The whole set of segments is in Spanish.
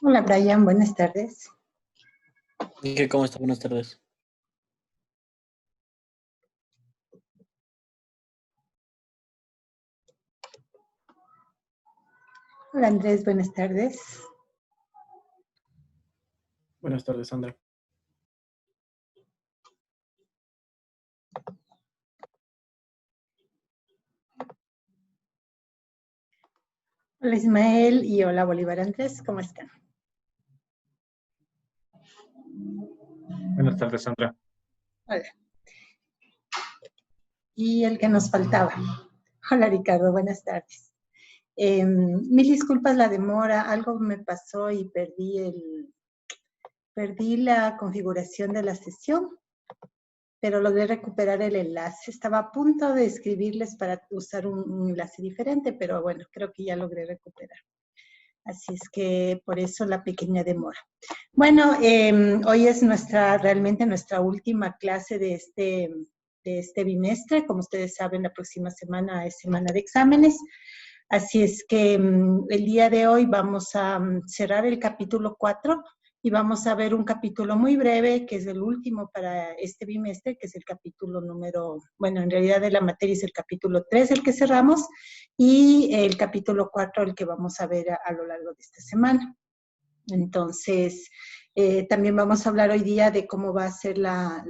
Hola Brian, buenas tardes. ¿Cómo está? Buenas tardes. Hola Andrés, buenas tardes. Buenas tardes, Sandra. Hola Ismael y hola Bolívar Andrés, ¿cómo están? Buenas tardes, Sandra. Hola. Y el que nos faltaba. Hola Ricardo, buenas tardes. Mil disculpas la demora, algo me pasó y perdí la configuración de la sesión, pero logré recuperar el enlace. Estaba a punto de escribirles para usar un enlace diferente, pero bueno, creo que ya logré recuperar. Así es que por eso la pequeña demora. Bueno, hoy es realmente nuestra última clase de este bimestre. Como ustedes saben, la próxima semana es semana de exámenes. Así es que el día de hoy vamos a cerrar el capítulo 4 y vamos a ver un capítulo muy breve, que es el último para este bimestre, que es el capítulo en realidad de la materia es el capítulo 3, el que cerramos, y el capítulo 4, el que vamos a ver a lo largo de esta semana. Entonces, también vamos a hablar hoy día de cómo va a ser la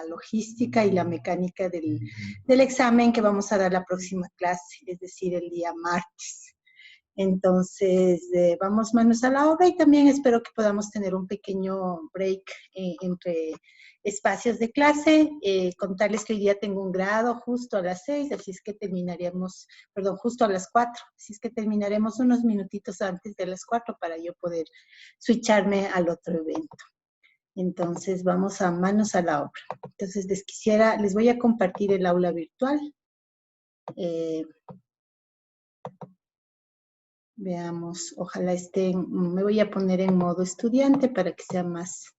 logística y la mecánica del examen que vamos a dar la próxima clase, es decir, el día martes. Entonces, vamos manos a la obra y también espero que podamos tener un pequeño break entre espacios de clase. Contarles que hoy día tengo un grado justo a las 6, así es que justo a las 4. Así es que terminaremos unos minutitos antes de las 4 para yo poder switcharme al otro evento. Entonces, vamos a manos a la obra. Entonces, les voy a compartir el aula virtual. Veamos, ojalá me voy a poner en modo estudiante para que sea más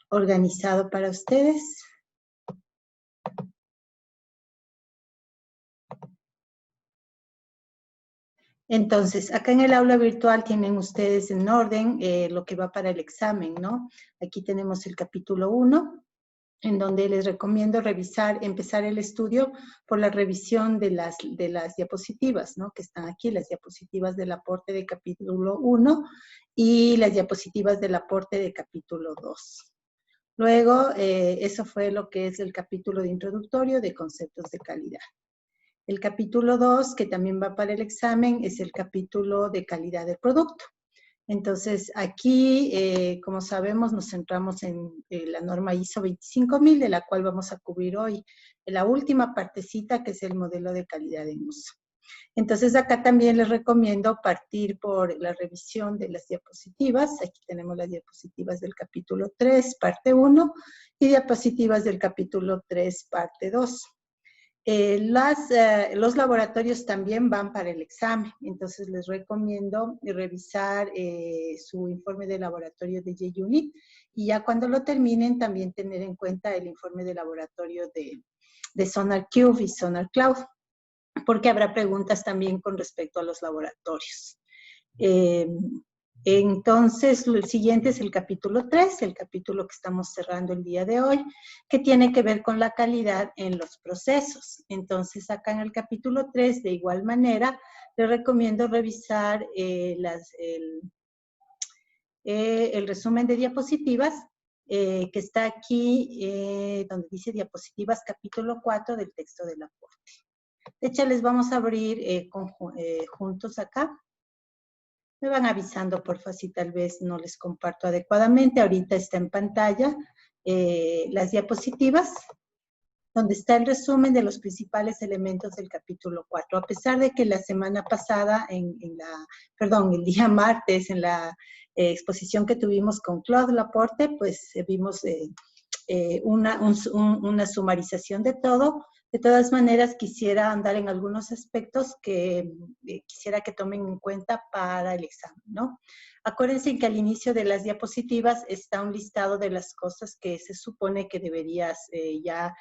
organizado para ustedes. Entonces, acá en el aula virtual tienen ustedes en orden lo que va para el examen, ¿no? Aquí tenemos el capítulo 1, en donde les recomiendo empezar el estudio por la revisión de las diapositivas, ¿no? Que están aquí, las diapositivas del aporte de capítulo 1 y las diapositivas del aporte de capítulo 2. Luego, eso fue lo que es el capítulo de introductorio de conceptos de calidad. El capítulo 2, que también va para el examen, es el capítulo de calidad del producto. Entonces, aquí, como sabemos, nos centramos en la norma ISO 25000, de la cual vamos a cubrir hoy la última partecita, que es el modelo de calidad en uso. Entonces, acá también les recomiendo partir por la revisión de las diapositivas. Aquí tenemos las diapositivas del capítulo 3, parte 1, y diapositivas del capítulo 3, parte 2. Los laboratorios también van para el examen, entonces les recomiendo revisar su informe de laboratorio de JUnit y ya cuando lo terminen también tener en cuenta el informe de laboratorio de SonarQube y SonarCloud, porque habrá preguntas también con respecto a los laboratorios. Entonces, el siguiente es el capítulo 3, el capítulo que estamos cerrando el día de hoy, que tiene que ver con la calidad en los procesos. Entonces, acá en el capítulo 3, de igual manera, les recomiendo revisar el resumen de diapositivas, que está aquí, donde dice diapositivas capítulo 4 del texto del aporte. De hecho, les vamos a abrir juntos acá. Me van avisando, porfa, si tal vez no les comparto adecuadamente. Ahorita está en pantalla las diapositivas, donde está el resumen de los principales elementos del capítulo 4. A pesar de que la semana pasada, el día martes, en la exposición que tuvimos con Claude Laporte, pues vimos una sumarización de todo, De todas maneras, quisiera andar en algunos aspectos que quisiera que tomen en cuenta para el examen, ¿no? Acuérdense que al inicio de las diapositivas está un listado de las cosas que se supone que deberías ya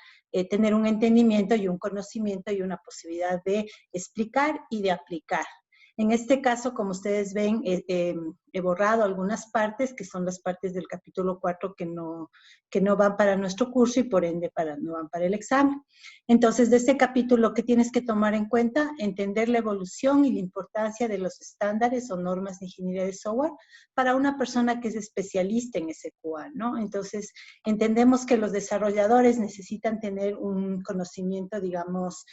tener un entendimiento y un conocimiento y una posibilidad de explicar y de aplicar. En este caso, como ustedes ven, he borrado algunas partes, que son las partes del capítulo 4 que no van para nuestro curso y por ende no van para el examen. Entonces, de este capítulo, ¿qué tienes que tomar en cuenta? Entender la evolución y la importancia de los estándares o normas de ingeniería de software para una persona que es especialista en SQA, ¿no? Entonces, entendemos que los desarrolladores necesitan tener un conocimiento, digamos,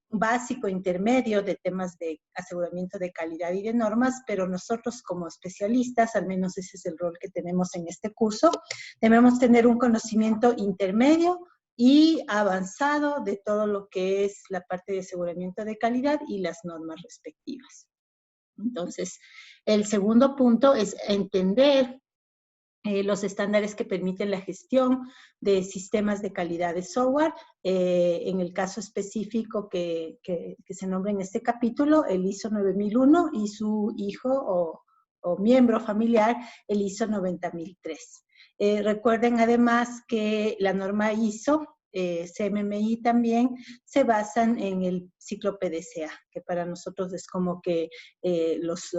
básico, intermedio de temas de aseguramiento de calidad y de normas, pero nosotros como especialistas, al menos ese es el rol que tenemos en este curso, debemos tener un conocimiento intermedio y avanzado de todo lo que es la parte de aseguramiento de calidad y las normas respectivas. Entonces, el segundo punto es entender los estándares que permiten la gestión de sistemas de calidad de software. En el caso específico que se nombra en este capítulo, el ISO 9001 y su hijo o miembro familiar, el ISO 90003. Recuerden además que la norma ISO, CMMI también, se basan en el ciclo PDCA, que para nosotros es como que los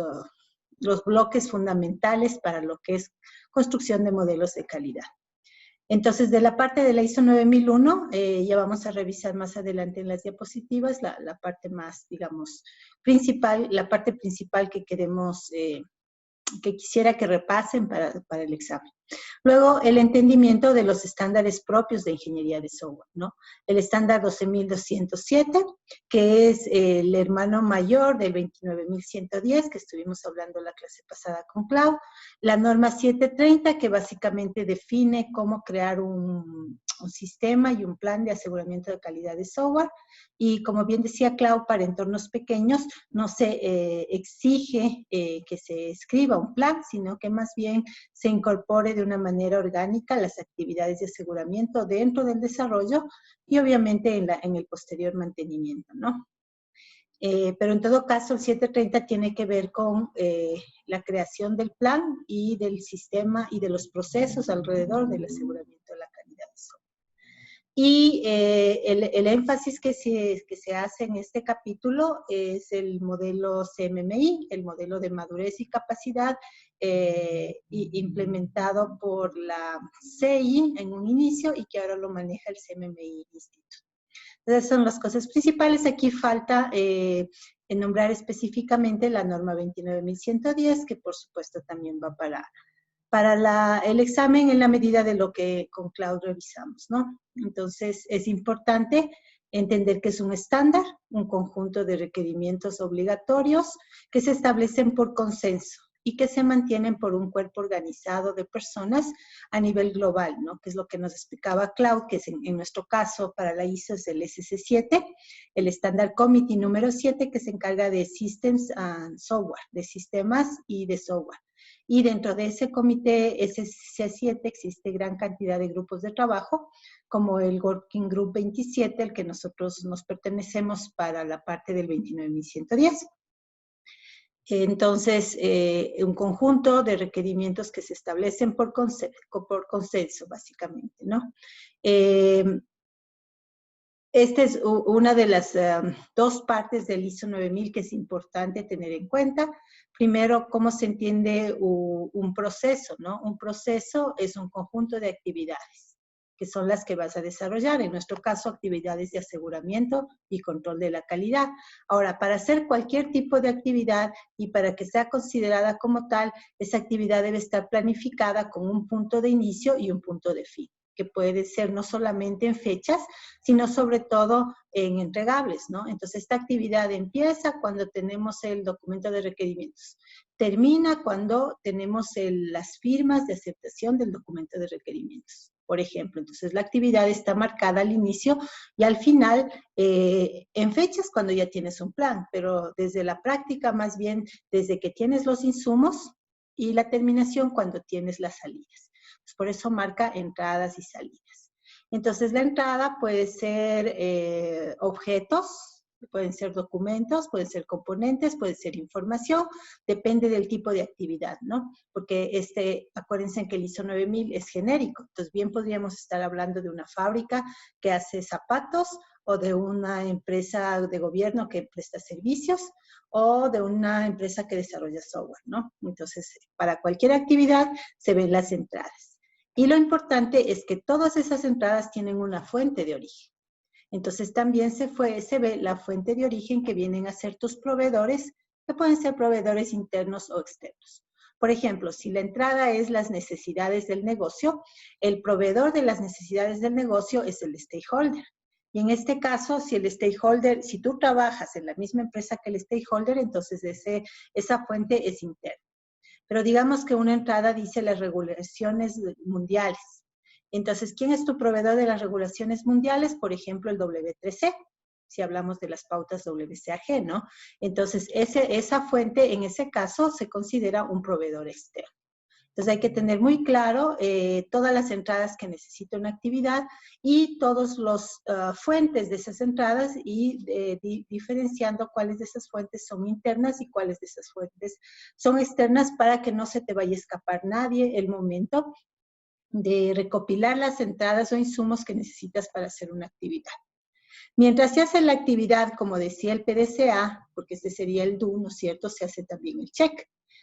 bloques fundamentales para lo que es construcción de modelos de calidad. Entonces, de la parte de la ISO 9001, ya vamos a revisar más adelante en las diapositivas, la parte más, digamos, principal, la parte principal que queremos, que quisiera que repasen para el examen. Luego, el entendimiento de los estándares propios de ingeniería de software, ¿no? El estándar 12207, que es el hermano mayor del 29110, que estuvimos hablando la clase pasada con Clau. La norma 730, que básicamente define cómo crear un sistema y un plan de aseguramiento de calidad de software. Y como bien decía Clau, para entornos pequeños no se exige que se escriba un plan, sino que más bien se incorpore de una manera orgánica las actividades de aseguramiento dentro del desarrollo y obviamente en el posterior mantenimiento, ¿no? Pero en todo caso el 730 tiene que ver con la creación del plan y del sistema y de los procesos alrededor del aseguramiento de la calidad de software. Y el énfasis que se hace en este capítulo es el modelo CMMI, el modelo de madurez y capacidad implementado por la CI en un inicio y que ahora lo maneja el CMMI Institute. Esas son las cosas principales. Aquí falta nombrar específicamente la norma 29110, que por supuesto también va para el examen en la medida de lo que con Clau revisamos, ¿no? Entonces, es importante entender que es un estándar, un conjunto de requerimientos obligatorios que se establecen por consenso y que se mantienen por un cuerpo organizado de personas a nivel global, ¿no? Que es lo que nos explicaba Clau, que es en nuestro caso para la ISO es el SC7, el Standard Committee número 7, que se encarga de Systems and Software, de sistemas y de software. Y dentro de ese comité SC7 existe gran cantidad de grupos de trabajo, como el Working Group 27, al que nosotros nos pertenecemos para la parte del 29110. Entonces, un conjunto de requerimientos que se establecen por consenso, básicamente, ¿no? Esta es una de las dos partes del ISO 9000 que es importante tener en cuenta. Primero, cómo se entiende un proceso, ¿no? Un proceso es un conjunto de actividades, que son las que vas a desarrollar. En nuestro caso, actividades de aseguramiento y control de la calidad. Ahora, para hacer cualquier tipo de actividad y para que sea considerada como tal, esa actividad debe estar planificada con un punto de inicio y un punto de fin, que puede ser no solamente en fechas, sino sobre todo en entregables, ¿no? Entonces, esta actividad empieza cuando tenemos el documento de requerimientos. Termina cuando tenemos las firmas de aceptación del documento de requerimientos, por ejemplo. Entonces, la actividad está marcada al inicio y al final en fechas cuando ya tienes un plan, pero desde la práctica, más bien desde que tienes los insumos y la terminación cuando tienes las salidas. Por eso marca entradas y salidas. Entonces, la entrada puede ser objetos, pueden ser documentos, pueden ser componentes, puede ser información, depende del tipo de actividad, ¿no? Porque acuérdense que el ISO 9000 es genérico, entonces bien podríamos estar hablando de una fábrica que hace zapatos, o de una empresa de gobierno que presta servicios, o de una empresa que desarrolla software, ¿no? Entonces, para cualquier actividad se ven las entradas. Y lo importante es que todas esas entradas tienen una fuente de origen. Entonces, también se ve la fuente de origen que vienen a ser tus proveedores, que pueden ser proveedores internos o externos. Por ejemplo, si la entrada es las necesidades del negocio, el proveedor de las necesidades del negocio es el stakeholder. Y en este caso, si tú trabajas en la misma empresa que el stakeholder, entonces esa fuente es interna. Pero digamos que una entrada dice las regulaciones mundiales. Entonces, ¿quién es tu proveedor de las regulaciones mundiales? Por ejemplo, el W3C, si hablamos de las pautas WCAG, ¿no? Entonces, esa fuente, en ese caso, se considera un proveedor externo. Entonces, hay que tener muy claro todas las entradas que necesita una actividad y todas las fuentes de esas entradas y diferenciando cuáles de esas fuentes son internas y cuáles de esas fuentes son externas para que no se te vaya a escapar nadie el momento de recopilar las entradas o insumos que necesitas para hacer una actividad. Mientras se hace la actividad, como decía el PDCA, porque este sería el do, ¿no es cierto?, se hace también el check.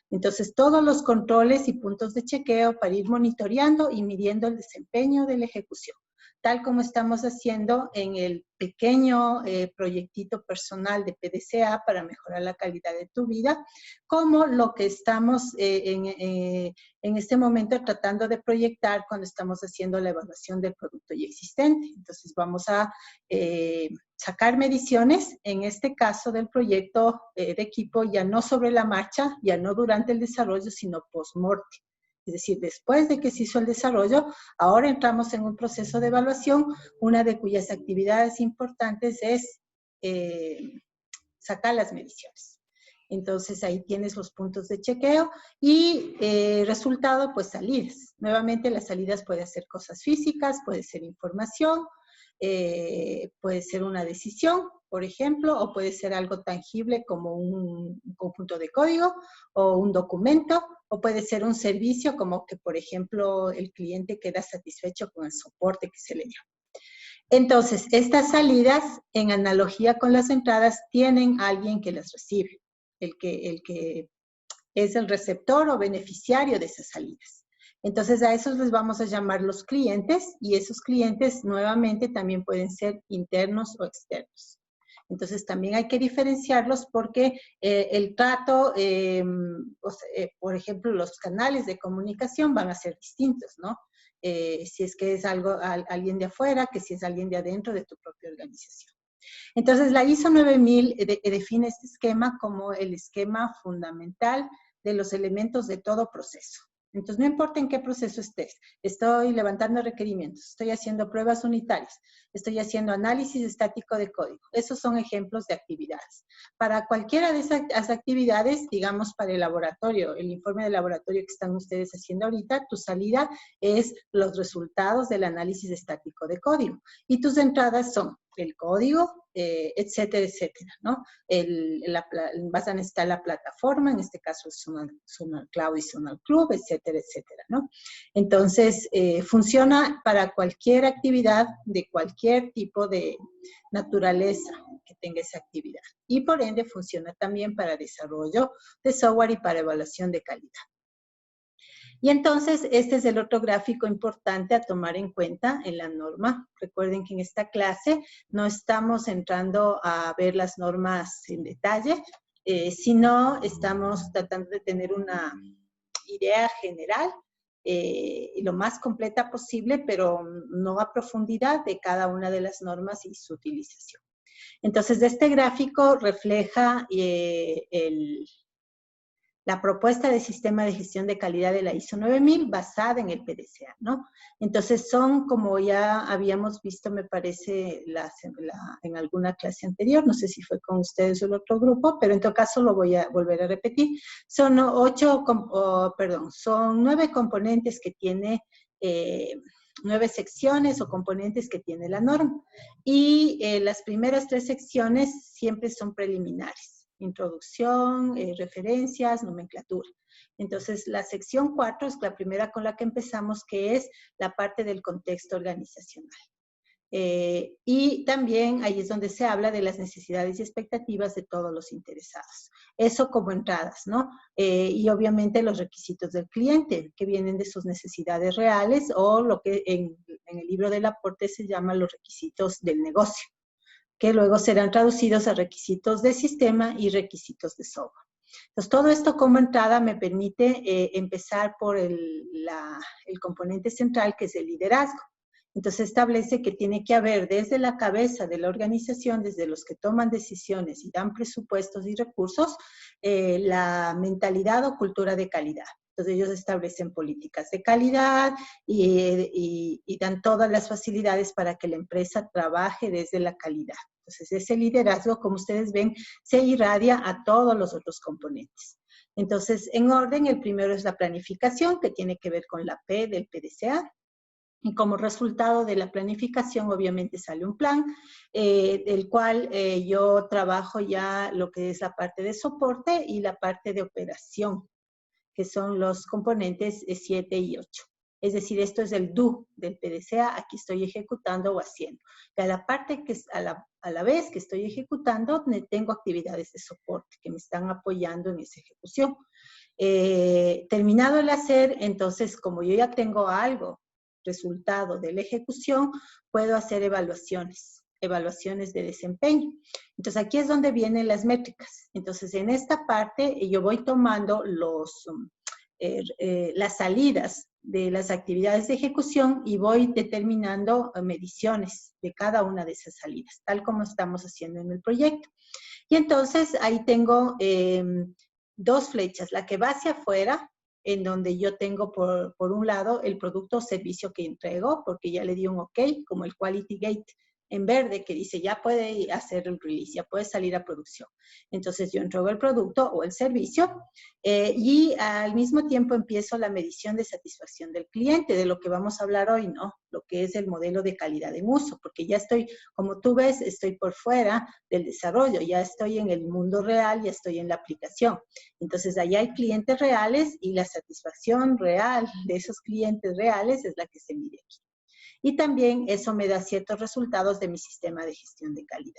Entonces, todos los controles y puntos de chequeo para ir monitoreando y midiendo el desempeño de la ejecución, tal como estamos haciendo en el pequeño proyectito personal de PDCA para mejorar la calidad de tu vida, como lo que estamos en este momento tratando de proyectar cuando estamos haciendo la evaluación del producto ya existente. Entonces, vamos a sacar mediciones, en este caso del proyecto de equipo, ya no sobre la marcha, ya no durante el desarrollo, sino post-mortem. Es decir, después de que se hizo el desarrollo, ahora entramos en un proceso de evaluación, una de cuyas actividades importantes es sacar las mediciones. Entonces, ahí tienes los puntos de chequeo y resultado, pues salidas. Nuevamente, las salidas pueden ser cosas físicas, puede ser información, puede ser una decisión, por ejemplo, o puede ser algo tangible como un conjunto de código o un documento, o puede ser un servicio como que, por ejemplo, el cliente queda satisfecho con el soporte que se le dio. Entonces, estas salidas, en analogía con las entradas, tienen a alguien que las recibe, el que es el receptor o beneficiario de esas salidas. Entonces, a esos les vamos a llamar los clientes, y esos clientes nuevamente también pueden ser internos o externos. Entonces, también hay que diferenciarlos porque el trato, por ejemplo, los canales de comunicación van a ser distintos, ¿no? Si es que es alguien de afuera, que si es alguien de adentro de tu propia organización. Entonces, la ISO 9000 define este esquema como el esquema fundamental de los elementos de todo proceso. Entonces, no importa en qué proceso estés, estoy levantando requerimientos, estoy haciendo pruebas unitarias, estoy haciendo análisis estático de código. Esos son ejemplos de actividades. Para cualquiera de esas actividades, digamos para el laboratorio, el informe de laboratorio que están ustedes haciendo ahorita, tu salida es los resultados del análisis estático de código. Y tus entradas son el código, etcétera, etcétera, ¿no? Vas a necesitar la plataforma, en este caso Sonal Cloud y Sonal Club, etcétera, etcétera, ¿no? Entonces, funciona para cualquier actividad de cualquier tipo de naturaleza que tenga esa actividad. Y por ende, funciona también para desarrollo de software y para evaluación de calidad. Y entonces, este es el otro gráfico importante a tomar en cuenta en la norma. Recuerden que en esta clase no estamos entrando a ver las normas en detalle, sino estamos tratando de tener una idea general y lo más completa posible, pero no a profundidad de cada una de las normas y su utilización. Entonces, este gráfico refleja la propuesta de sistema de gestión de calidad de la ISO 9000 basada en el PDCA, ¿no? Entonces son, como ya habíamos visto, me parece, en alguna clase anterior, no sé si fue con ustedes o el otro grupo, pero en todo caso lo voy a volver a repetir. Son 9 componentes que tiene 9 secciones o componentes que tiene la norma. Y las primeras 3 secciones siempre son preliminares. Introducción, referencias, nomenclatura. Entonces, la sección 4 es la primera con la que empezamos, que es la parte del contexto organizacional. Y también ahí es donde se habla de las necesidades y expectativas de todos los interesados. Eso como entradas, ¿no? Y obviamente los requisitos del cliente, que vienen de sus necesidades reales, o lo que en el libro del aporte se llama los requisitos del negocio, que luego serán traducidos a requisitos de sistema y requisitos de software. Entonces, todo esto como entrada me permite empezar por el componente central, que es el liderazgo. Entonces, establece que tiene que haber desde la cabeza de la organización, desde los que toman decisiones y dan presupuestos y recursos, la mentalidad o cultura de calidad. Entonces, ellos establecen políticas de calidad y dan todas las facilidades para que la empresa trabaje desde la calidad. Entonces, ese liderazgo, como ustedes ven, se irradia a todos los otros componentes. Entonces, en orden, el primero es la planificación, que tiene que ver con la P del PDCA. Y como resultado de la planificación, obviamente sale un plan, del cual yo trabajo ya lo que es la parte de soporte y la parte de operación, que son los componentes 7 y 8. Es decir, esto es el do del PDCA, aquí estoy ejecutando o haciendo. Y a la parte que a la vez que estoy ejecutando, tengo actividades de soporte que me están apoyando en esa ejecución. Terminado el hacer, entonces, como yo ya tengo algo, resultado de la ejecución, puedo hacer evaluaciones de desempeño. Entonces, aquí es donde vienen las métricas. Entonces, en esta parte, yo voy tomando las salidas de las actividades de ejecución y voy determinando mediciones de cada una de esas salidas, tal como estamos haciendo en el proyecto. Y entonces, ahí tengo 2 flechas, la que va hacia afuera, en donde yo tengo por un lado el producto o servicio que entrego, porque ya le di un OK, como el Quality Gate en verde, que dice ya puede hacer el release, ya puede salir a producción. Entonces yo entrego el producto o el servicio y al mismo tiempo empiezo la medición de satisfacción del cliente, de lo que vamos a hablar hoy, ¿no? Lo que es el modelo de calidad en uso, porque ya estoy, como tú ves, estoy por fuera del desarrollo, ya estoy en el mundo real, ya estoy en la aplicación. Entonces, allá hay clientes reales y la satisfacción real de esos clientes reales es la que se mide aquí. Y también eso me da ciertos resultados de mi sistema de gestión de calidad.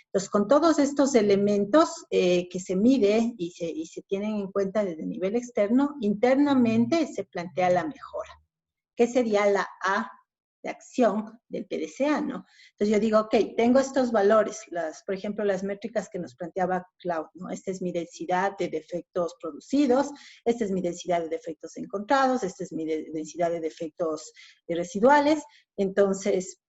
Entonces, con todos estos elementos que se mide y se tienen en cuenta desde el nivel externo, internamente se plantea la mejora, que sería la A de acción del PDCA, ¿no? Entonces yo digo, ok, tengo estos valores, por ejemplo, las métricas que nos planteaba Cloud, ¿no? Esta es mi densidad de defectos producidos, esta es mi densidad de defectos encontrados, esta es mi densidad de defectos residuales. Entonces,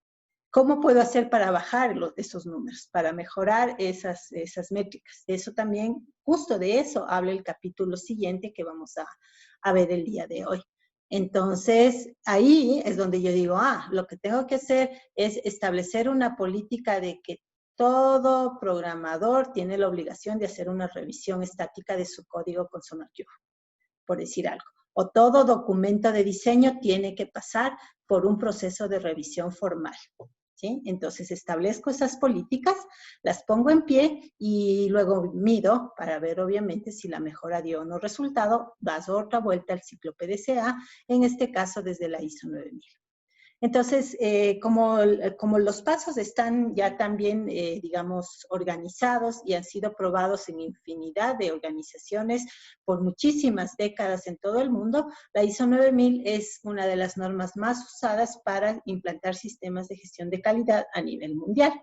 ¿cómo puedo hacer para bajar esos números, para mejorar esas métricas? De eso también, justo de eso, habla el capítulo siguiente que vamos a ver el día de hoy. Entonces, ahí es donde yo digo, lo que tengo que hacer es establecer una política de que todo programador tiene la obligación de hacer una revisión estática de su código con SonarQube, por decir algo. O todo documento de diseño tiene que pasar por un proceso de revisión formal. ¿Sí? Entonces establezco esas políticas, las pongo en pie y luego mido para ver obviamente si la mejora dio o no resultado, das otra vuelta al ciclo PDCA, en este caso desde la ISO 9000. Entonces, como los pasos están ya también, digamos, organizados y han sido probados en infinidad de organizaciones por muchísimas décadas en todo el mundo, la ISO 9000 es una de las normas más usadas para implantar sistemas de gestión de calidad a nivel mundial.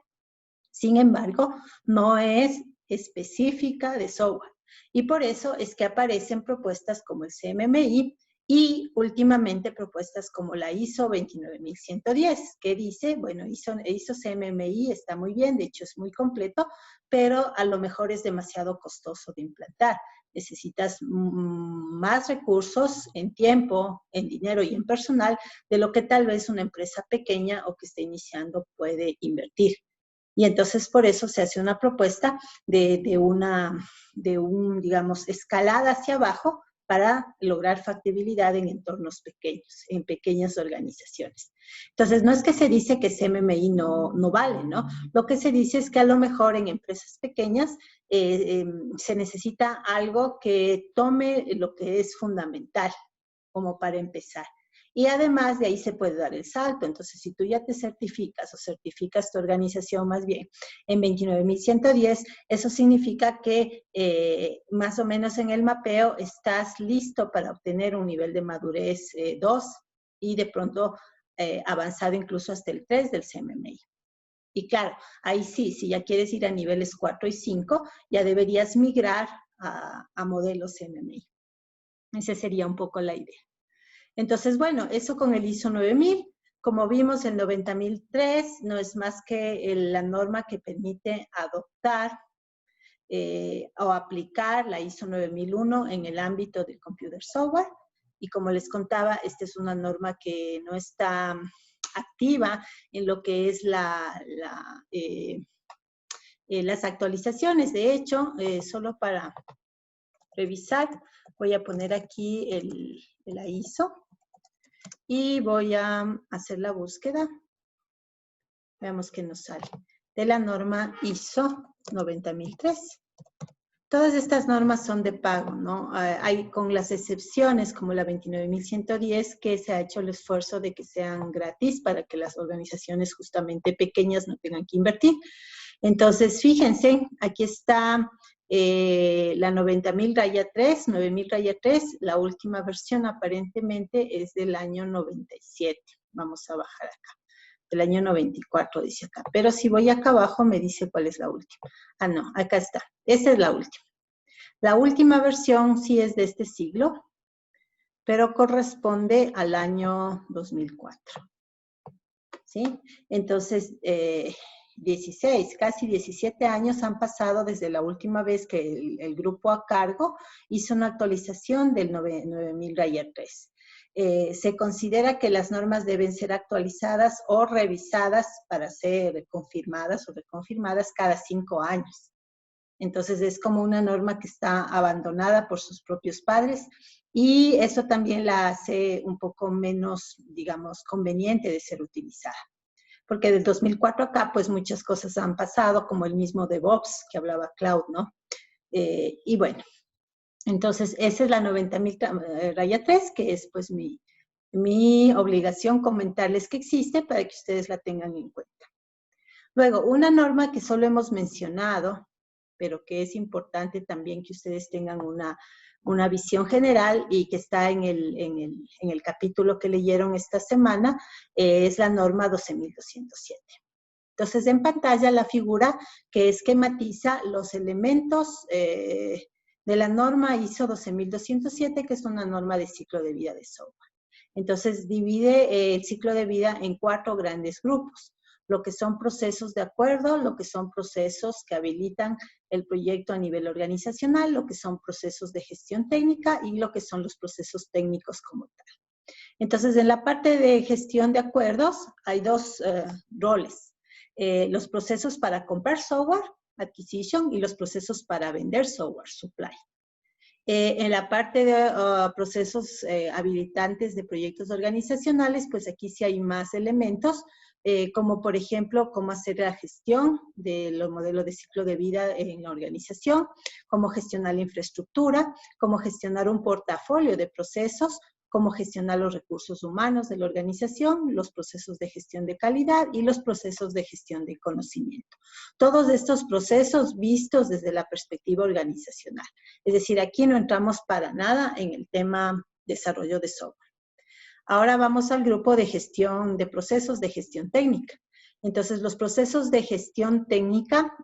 Sin embargo, no es específica de software y por eso es que aparecen propuestas como el CMMI, y últimamente propuestas como la ISO 29110, que dice, bueno, ISO CMMI está muy bien, de hecho es muy completo, pero a lo mejor es demasiado costoso de implantar. Necesitas más recursos en tiempo, en dinero y en personal de lo que tal vez una empresa pequeña o que esté iniciando puede invertir. Y entonces por eso se hace una propuesta de digamos, escalada hacia abajo, para lograr factibilidad en entornos pequeños, en pequeñas organizaciones. Entonces, no es que se dice que CMMI no vale, ¿no? Lo que se dice es que a lo mejor en empresas pequeñas se necesita algo que tome lo que es fundamental, como para empezar. Y además de ahí se puede dar el salto. Entonces, si tú ya te certificas o certificas tu organización más bien en 29.110, eso significa que más o menos en el mapeo estás listo para obtener un nivel de madurez 2 y de pronto avanzado incluso hasta el 3 del CMMI. Y claro, ahí sí, si ya quieres ir a niveles 4 y 5, ya deberías migrar a modelos CMMI. Esa sería un poco la idea. Entonces, bueno, eso con el ISO 9000. Como vimos, el 9003 no es más que la norma que permite adoptar o aplicar la ISO 9001 en el ámbito del computer software. Y como les contaba, esta es una norma que no está activa en lo que es las actualizaciones. De hecho, solo para revisar, voy a poner aquí la ISO. Y voy a hacer la búsqueda. Veamos qué nos sale. De la norma ISO 90003. Todas estas normas son de pago, ¿no? Hay con las excepciones como la 29.110 que se ha hecho el esfuerzo de que sean gratis para que las organizaciones justamente pequeñas no tengan que invertir. Entonces, fíjense, aquí está la 90.000-3, 9.000-3, la última versión aparentemente es del año 97. Vamos a bajar acá. Del año 94 dice acá. Pero si voy acá abajo me dice cuál es la última. Ah, no, acá está. Esa es la última. La última versión sí es de este siglo, pero corresponde al año 2004. ¿Sí? Entonces, 16, casi 17 años han pasado desde la última vez que el grupo a cargo hizo una actualización del 9000-3. Se considera que las normas deben ser actualizadas o revisadas para ser confirmadas o reconfirmadas cada 5 años. Entonces, es como una norma que está abandonada por sus propios padres y eso también la hace un poco menos, digamos, conveniente de ser utilizada. Porque del 2004 acá, pues muchas cosas han pasado, como el mismo DevOps que hablaba Cloud, ¿no? Y bueno, entonces esa es la 90.000-3, que es pues mi obligación comentarles que existe para que ustedes la tengan en cuenta. Luego, una norma que solo hemos mencionado, pero que es importante también que ustedes tengan una visión general y que está en el capítulo que leyeron esta semana, es la norma 12.207. Entonces, en pantalla la figura que esquematiza los elementos de la norma ISO 12.207, que es una norma de ciclo de vida de software. Entonces, divide el ciclo de vida en 4 grandes grupos. Lo que son procesos de acuerdo, lo que son procesos que habilitan el proyecto a nivel organizacional, lo que son procesos de gestión técnica y lo que son los procesos técnicos como tal. Entonces, en la parte de gestión de acuerdos hay 2 roles. Los procesos para comprar software, acquisition, y los procesos para vender software, supply. En la parte de procesos habilitantes de proyectos organizacionales, pues aquí sí hay más elementos, como por ejemplo, cómo hacer la gestión de los modelos de ciclo de vida en la organización, cómo gestionar la infraestructura, cómo gestionar un portafolio de procesos, cómo gestionar los recursos humanos de la organización, los procesos de gestión de calidad y los procesos de gestión de conocimiento. Todos estos procesos vistos desde la perspectiva organizacional. Es decir, aquí no entramos para nada en el tema desarrollo de software. Ahora vamos al grupo de gestión de procesos de gestión técnica. Entonces, los procesos de gestión técnica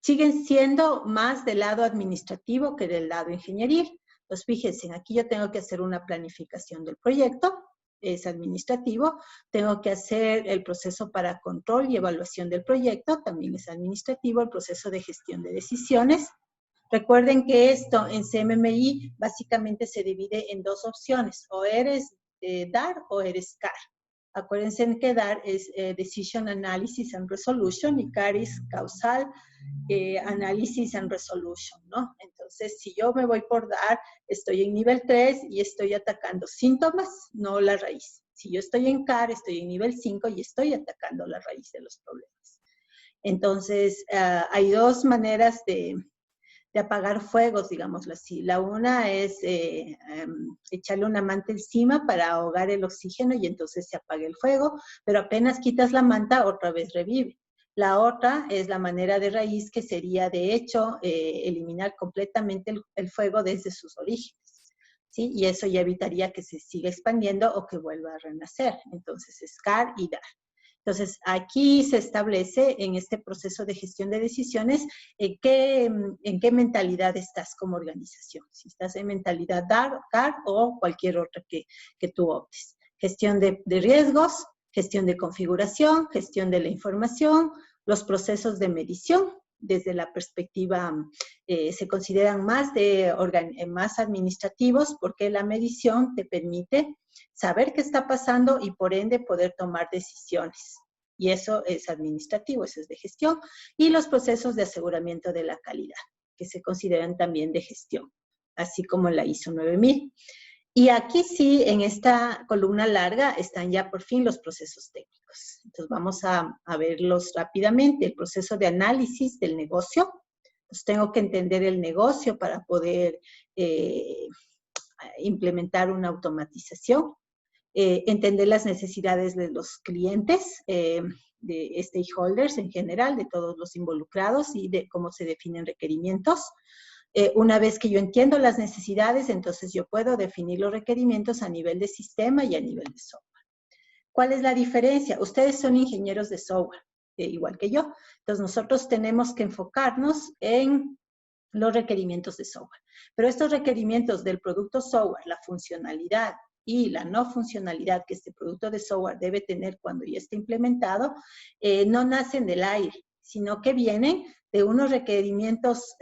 siguen siendo más del lado administrativo que del lado ingenieril. Pues fíjense, aquí yo tengo que hacer una planificación del proyecto, es administrativo, tengo que hacer el proceso para control y evaluación del proyecto, también es administrativo, el proceso de gestión de decisiones. Recuerden que esto en CMMI básicamente se divide en 2 opciones, o eres DAR o eres CAR. Acuérdense que DAR es Decision Analysis and Resolution y CAR es Causal Analysis and Resolution, ¿no? Entonces, Entonces, si yo me voy por dar, estoy en nivel 3 y estoy atacando síntomas, no la raíz. Si yo estoy en CAR, estoy en nivel 5 y estoy atacando la raíz de los problemas. Entonces, hay dos maneras de apagar fuegos, digámoslo así. La una es echarle una manta encima para ahogar el oxígeno y entonces se apaga el fuego, pero apenas quitas la manta, otra vez revive. La otra es la manera de raíz, que sería, de hecho, eliminar completamente el fuego desde sus orígenes, ¿sí? Y eso ya evitaría que se siga expandiendo o que vuelva a renacer. Entonces, es CAR y DAR. Entonces, aquí se establece en este proceso de gestión de decisiones en qué mentalidad estás como organización. Si estás en mentalidad DAR, CAR o cualquier otra que tú optes. Gestión de riesgos, gestión de configuración, gestión de la información, los procesos de medición. Desde la perspectiva, se consideran más administrativos, porque la medición te permite saber qué está pasando y por ende poder tomar decisiones. Y eso es administrativo, eso es de gestión. Y los procesos de aseguramiento de la calidad, que se consideran también de gestión, así como la ISO 9000. Y aquí sí, en esta columna larga, están ya por fin los procesos técnicos. Entonces vamos a verlos rápidamente. El proceso de análisis del negocio. Pues tengo que entender el negocio para poder implementar una automatización. Entender las necesidades de los clientes, de stakeholders en general, de todos los involucrados y de cómo se definen requerimientos. Una vez que yo entiendo las necesidades, entonces yo puedo definir los requerimientos a nivel de sistema y a nivel de software. ¿Cuál es la diferencia? Ustedes son ingenieros de software, igual que yo. Entonces nosotros tenemos que enfocarnos en los requerimientos de software. Pero estos requerimientos del producto software, la funcionalidad y la no funcionalidad que este producto de software debe tener cuando ya esté implementado, no nacen del aire, sino que vienen de unos requerimientos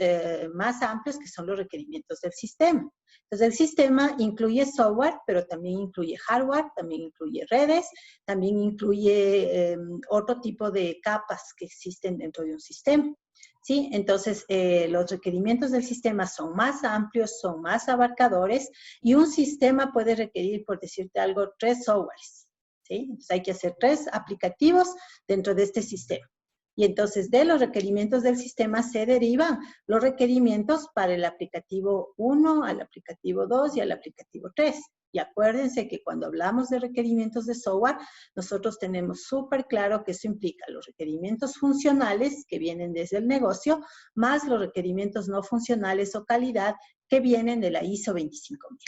más amplios, que son los requerimientos del sistema. Entonces, el sistema incluye software, pero también incluye hardware, también incluye redes, también incluye otro tipo de capas que existen dentro de un sistema. ¿Sí? Entonces, los requerimientos del sistema son más amplios, son más abarcadores, y un sistema puede requerir, por decirte algo, 3 softwares. ¿Sí? Entonces, hay que hacer 3 aplicativos dentro de este sistema. Y entonces, de los requerimientos del sistema se derivan los requerimientos para el aplicativo 1, al aplicativo 2 y al aplicativo 3. Y acuérdense que cuando hablamos de requerimientos de software, nosotros tenemos súper claro que eso implica los requerimientos funcionales que vienen desde el negocio, más los requerimientos no funcionales o calidad que vienen de la ISO 25000,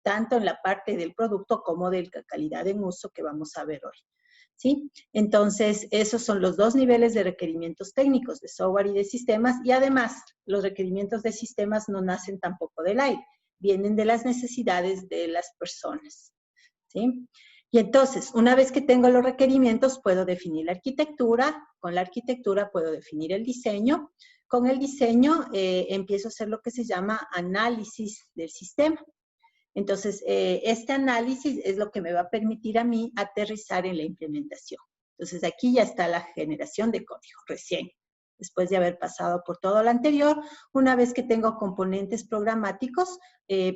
tanto en la parte del producto como de la calidad en uso que vamos a ver hoy. ¿Sí? Entonces, esos son los 2 niveles de requerimientos técnicos, de software y de sistemas, y además, los requerimientos de sistemas no nacen tampoco del aire, vienen de las necesidades de las personas. ¿Sí? Y entonces, una vez que tengo los requerimientos, puedo definir la arquitectura, con la arquitectura puedo definir el diseño, con el diseño empiezo a hacer lo que se llama análisis del sistema. Entonces, este análisis es lo que me va a permitir a mí aterrizar en la implementación. Entonces, aquí ya está la generación de código, recién, después de haber pasado por todo lo anterior. Una vez que tengo componentes programáticos,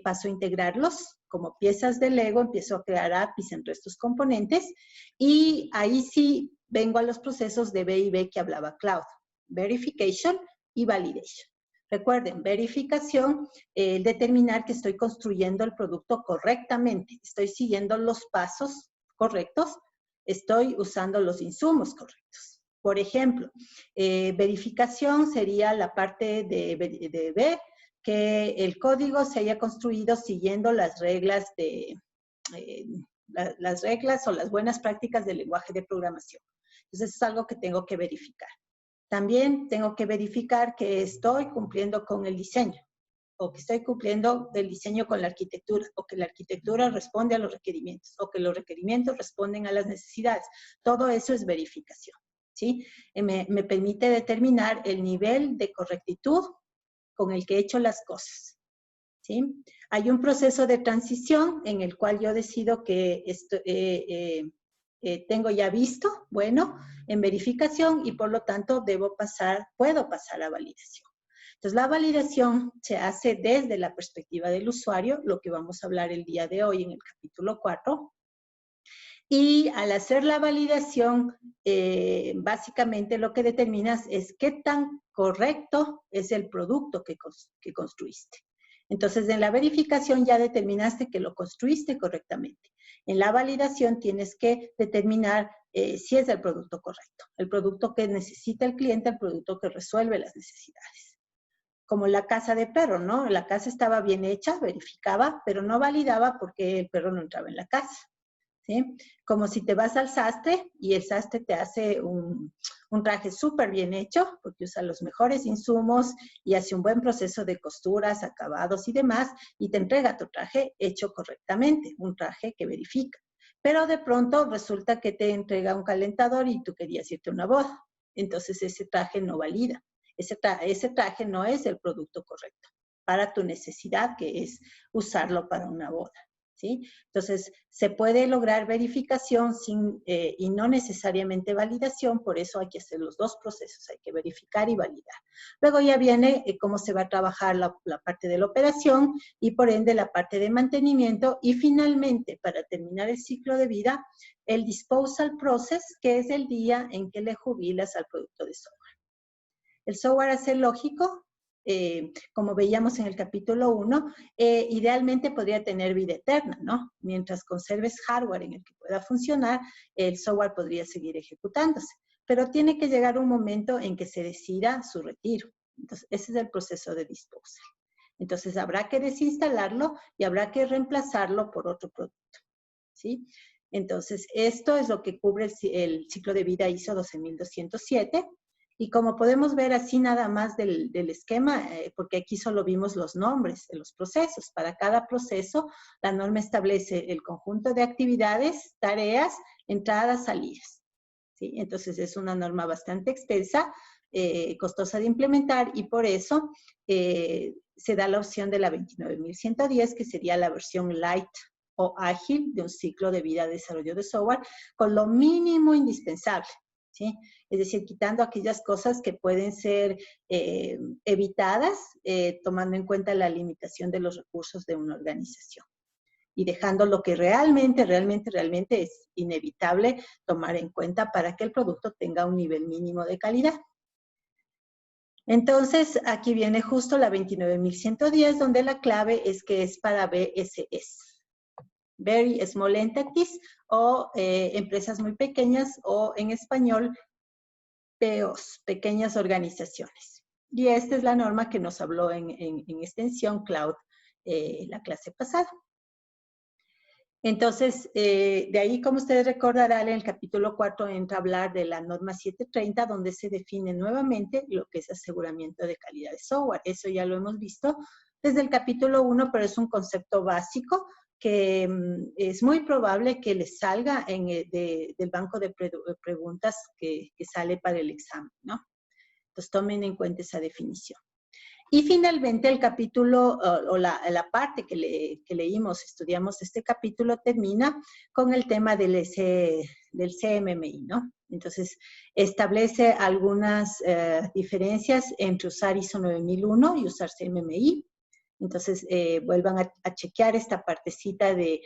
paso a integrarlos como piezas de Lego, empiezo a crear APIs entre estos componentes, y ahí sí vengo a los procesos de V&V que hablaba Cloud, Verification y Validation. Recuerden, verificación, determinar que estoy construyendo el producto correctamente, estoy siguiendo los pasos correctos, estoy usando los insumos correctos. Por ejemplo, verificación sería la parte de ver que el código se haya construido siguiendo las reglas las reglas o las buenas prácticas del lenguaje de programación. Entonces, eso es algo que tengo que verificar. También tengo que verificar que estoy cumpliendo con el diseño, o que estoy cumpliendo el diseño con la arquitectura, o que la arquitectura responde a los requerimientos, o que los requerimientos responden a las necesidades. Todo eso es verificación, ¿sí? Me permite determinar el nivel de correctitud con el que he hecho las cosas, ¿sí? Hay un proceso de transición en el cual yo decido que tengo ya visto, bueno, en verificación, y por lo tanto puedo pasar a validación. Entonces, la validación se hace desde la perspectiva del usuario, lo que vamos a hablar el día de hoy en el capítulo 4. Y al hacer la validación, básicamente lo que determinas es qué tan correcto es el producto que construiste. Entonces, en la verificación ya determinaste que lo construiste correctamente. En la validación tienes que determinar si es el producto correcto, el producto que necesita el cliente, el producto que resuelve las necesidades. Como la casa de perro, ¿no? La casa estaba bien hecha, verificaba, pero no validaba porque el perro no entraba en la casa. ¿Sí? Como si te vas al sastre y el sastre te hace un traje súper bien hecho, porque usa los mejores insumos y hace un buen proceso de costuras, acabados y demás, y te entrega tu traje hecho correctamente, un traje que verifica. Pero de pronto resulta que te entrega un calentador y tú querías irte a una boda. Entonces ese traje no valida. Ese traje no es el producto correcto para tu necesidad, que es usarlo para una boda. ¿Sí? Entonces, se puede lograr verificación y no necesariamente validación, por eso hay que hacer los dos procesos, hay que verificar y validar. Luego ya viene cómo se va a trabajar la parte de la operación y por ende la parte de mantenimiento y finalmente, para terminar el ciclo de vida, el disposal process, que es el día en que le jubilas al producto de software. El software a ser lógico, como veíamos en el capítulo 1, idealmente podría tener vida eterna, ¿no? Mientras conserves hardware en el que pueda funcionar, el software podría seguir ejecutándose. Pero tiene que llegar un momento en que se decida su retiro. Entonces, ese es el proceso de disposal. Entonces, habrá que desinstalarlo y habrá que reemplazarlo por otro producto, ¿sí? Entonces, esto es lo que cubre el ciclo de vida ISO 12207. Y como podemos ver así nada más del esquema, porque aquí solo vimos los nombres de los procesos. Para cada proceso, la norma establece el conjunto de actividades, tareas, entradas, salidas. ¿Sí? Entonces, es una norma bastante extensa, costosa de implementar y por eso se da la opción de la 29110, que sería la versión light o ágil de un ciclo de vida de desarrollo de software con lo mínimo indispensable. ¿Sí? Es decir, quitando aquellas cosas que pueden ser evitadas, tomando en cuenta la limitación de los recursos de una organización y dejando lo que realmente es inevitable tomar en cuenta para que el producto tenga un nivel mínimo de calidad. Entonces, aquí viene justo la 29110, donde la clave es que es para BSS. Very Small Entities, o empresas muy pequeñas, o en español, POs, pequeñas organizaciones. Y esta es la norma que nos habló en extensión Cloud la clase pasada. Entonces, de ahí, como ustedes recordarán, en el capítulo 4 entra a hablar de la norma 730, donde se define nuevamente lo que es aseguramiento de calidad de software. Eso ya lo hemos visto desde el capítulo 1, pero es un concepto básico que es muy probable que les salga del banco de preguntas que sale para el examen, ¿no? Entonces, tomen en cuenta esa definición. Y finalmente el capítulo o la parte que leímos, estudiamos este capítulo, termina con el tema del CMMI, ¿no? Entonces, establece algunas diferencias entre usar ISO 9001 y usar CMMI. Entonces, vuelvan a chequear esta partecita de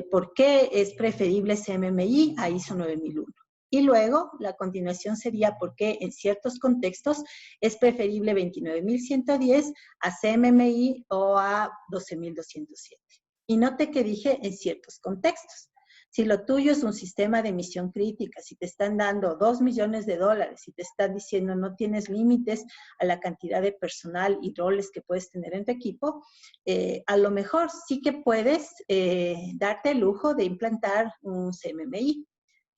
por qué es preferible CMMI a ISO 9001. Y luego, la continuación sería por qué en ciertos contextos es preferible 29110 a CMMI o a 12207. Y note que dije en ciertos contextos. Si lo tuyo es un sistema de misión crítica, si te están dando $2 millones, si te están diciendo no tienes límites a la cantidad de personal y roles que puedes tener en tu equipo, a lo mejor sí que puedes darte el lujo de implantar un CMMI.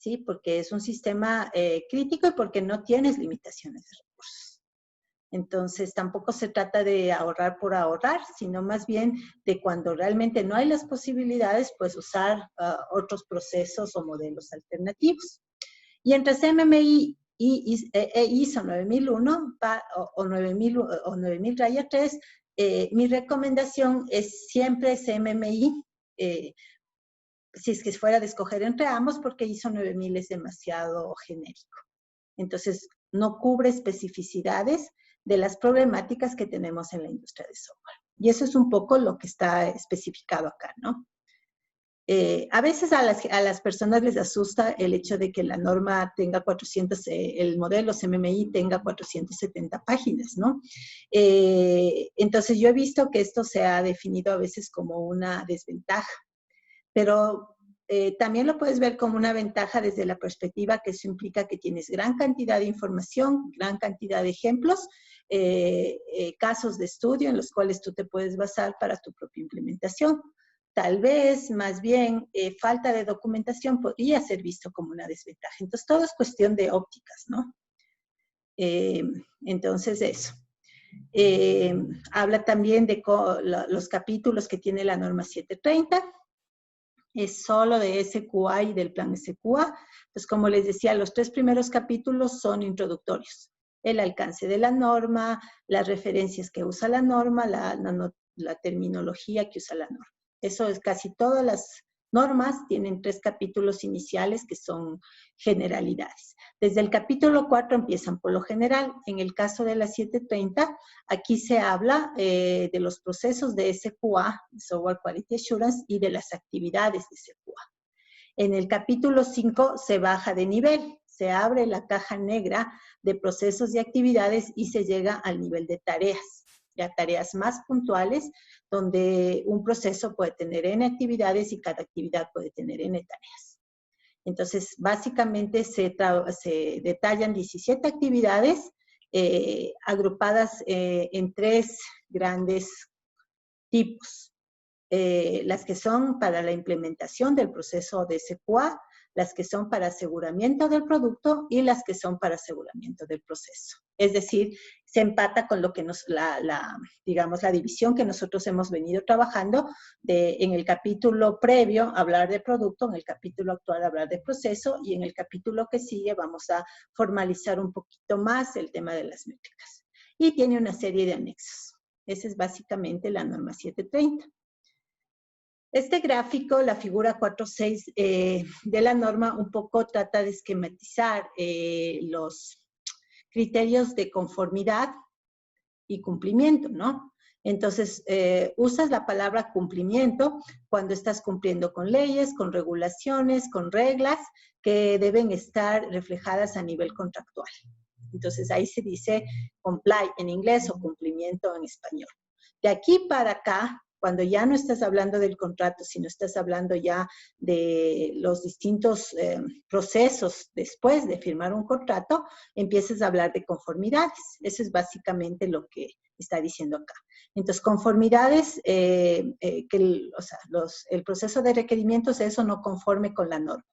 ¿Sí? Porque es un sistema crítico y porque no tienes limitaciones de recursos. Entonces, tampoco se trata de ahorrar por ahorrar, sino más bien de cuando realmente no hay las posibilidades, pues usar otros procesos o modelos alternativos. Y entre CMMI y ISO 9001 o 9000-3, mi recomendación es siempre CMMI, si es que fuera de escoger entre ambos, porque ISO 9000 es demasiado genérico. Entonces, no cubre especificidades de las problemáticas que tenemos en la industria de software. Y eso es un poco lo que está especificado acá, ¿no? A veces a las personas les asusta el hecho de que la norma tenga 400, el modelo CMMI tenga 470 páginas, ¿no? Entonces yo he visto que esto se ha definido a veces como una desventaja, pero también lo puedes ver como una ventaja desde la perspectiva que eso implica que tienes gran cantidad de información, gran cantidad de ejemplos, casos de estudio en los cuales tú te puedes basar para tu propia implementación. Tal vez, más bien, falta de documentación podría ser visto como una desventaja. Entonces, todo es cuestión de ópticas, ¿no? Entonces, eso. Habla también de los capítulos que tiene la norma 730. Es solo de SQA y del plan SQA. Entonces, como les decía, los 3 primeros capítulos son introductorios. El alcance de la norma, las referencias que usa la norma, la terminología que usa la norma. Eso es casi todas las normas, tienen 3 capítulos iniciales que son generalidades. Desde el capítulo 4 empiezan por lo general. En el caso de la 730, aquí se habla de los procesos de SQA, Software Quality Assurance, y de las actividades de SQA. En el capítulo 5 se baja de nivel, se abre la caja negra de procesos y actividades y se llega al nivel de tareas, ya tareas más puntuales, donde un proceso puede tener N actividades y cada actividad puede tener N tareas. Entonces, básicamente se detallan 17 actividades agrupadas en 3 grandes tipos. Las que son para la implementación del proceso de SQA, las que son para aseguramiento del producto y las que son para aseguramiento del proceso. Es decir, se empata con lo que digamos, la división que nosotros hemos venido trabajando en el capítulo previo hablar de producto, en el capítulo actual hablar de proceso y en el capítulo que sigue vamos a formalizar un poquito más el tema de las métricas. Y tiene una serie de anexos. Esa es básicamente la norma 730. Este gráfico, la figura 4.6 de la norma, un poco trata de esquematizar los criterios de conformidad y cumplimiento, ¿no? Entonces, usas la palabra cumplimiento cuando estás cumpliendo con leyes, con regulaciones, con reglas que deben estar reflejadas a nivel contractual. Entonces, ahí se dice comply en inglés o cumplimiento en español. De aquí para acá, cuando ya no estás hablando del contrato, sino estás hablando ya de los distintos procesos después de firmar un contrato, empiezas a hablar de conformidades. Eso es básicamente lo que está diciendo acá. Entonces, conformidades, el proceso de requerimientos, eso no conforme con la norma,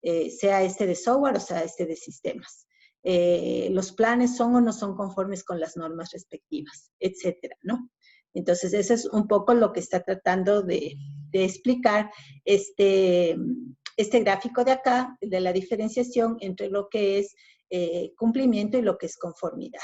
sea este de software o sea este de sistemas. Los planes son o no son conformes con las normas respectivas, etcétera, ¿no? Entonces, eso es un poco lo que está tratando de explicar este gráfico de acá, de la diferenciación entre lo que es cumplimiento y lo que es conformidad.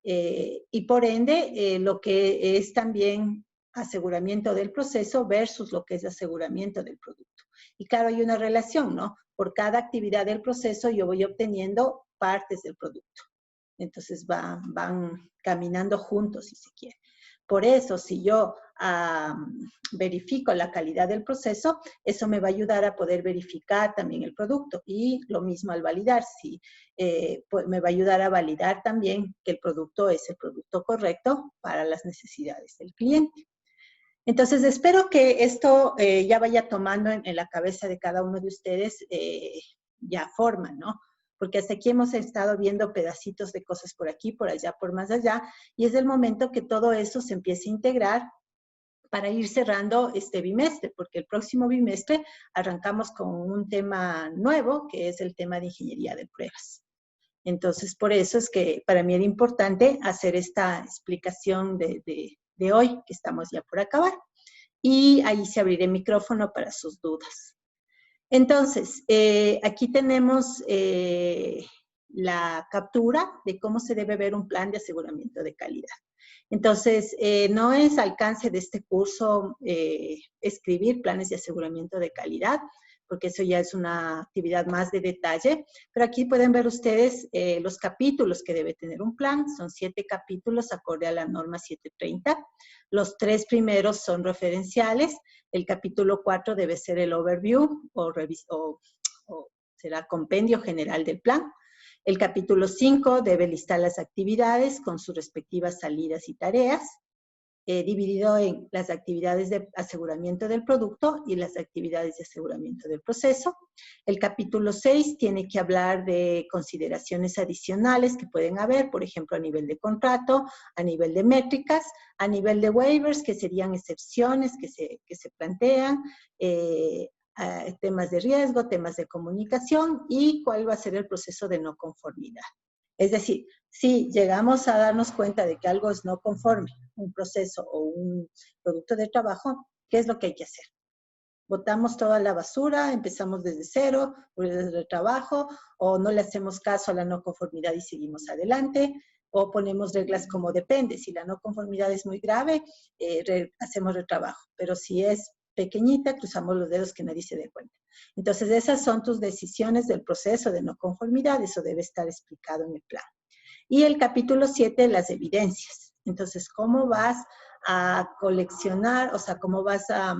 Y por ende, lo que es también aseguramiento del proceso versus lo que es aseguramiento del producto. Y claro, hay una relación, ¿no? Por cada actividad del proceso yo voy obteniendo partes del producto. Entonces van caminando juntos, si se quiere. Por eso, si yo verifico la calidad del proceso, eso me va a ayudar a poder verificar también el producto. Y lo mismo al validar, pues me va a ayudar a validar también que el producto es el producto correcto para las necesidades del cliente. Entonces, espero que esto ya vaya tomando en la cabeza de cada uno de ustedes ya forma, ¿no? Porque hasta aquí hemos estado viendo pedacitos de cosas por aquí, por allá, por más allá, y es el momento que todo eso se empiece a integrar para ir cerrando este bimestre, porque el próximo bimestre arrancamos con un tema nuevo, que es el tema de ingeniería de pruebas. Entonces, por eso es que para mí era importante hacer esta explicación de hoy, que estamos ya por acabar. Y ahí se abrirá el micrófono para sus dudas. Entonces, aquí tenemos la captura de cómo se debe ver un plan de aseguramiento de calidad. Entonces, no es alcance de este curso escribir planes de aseguramiento de calidad, porque eso ya es una actividad más de detalle. Pero aquí pueden ver ustedes los capítulos que debe tener un plan. Son 7 capítulos acorde a la norma 730. Los 3 primeros son referenciales. El capítulo 4 debe ser el overview o será compendio general del plan. El capítulo 5 debe listar las actividades con sus respectivas salidas y tareas, dividido en las actividades de aseguramiento del producto y las actividades de aseguramiento del proceso. El capítulo 6 tiene que hablar de consideraciones adicionales que pueden haber, por ejemplo, a nivel de contrato, a nivel de métricas, a nivel de waivers, que serían excepciones que se plantean, temas de riesgo, temas de comunicación y cuál va a ser el proceso de no conformidad. Es decir, si llegamos a darnos cuenta de que algo es no conforme, un proceso o un producto de trabajo, ¿qué es lo que hay que hacer? Botamos toda la basura, empezamos desde cero, desde el trabajo, o no le hacemos caso a la no conformidad y seguimos adelante, o ponemos reglas como depende. Si la no conformidad es muy grave, hacemos retrabajo, pero si es pequeñita, cruzamos los dedos que nadie se dé cuenta. Entonces, esas son tus decisiones del proceso de no conformidad, eso debe estar explicado en el plan. Y el capítulo 7, las evidencias. Entonces, ¿cómo vas a coleccionar, o sea, cómo vas a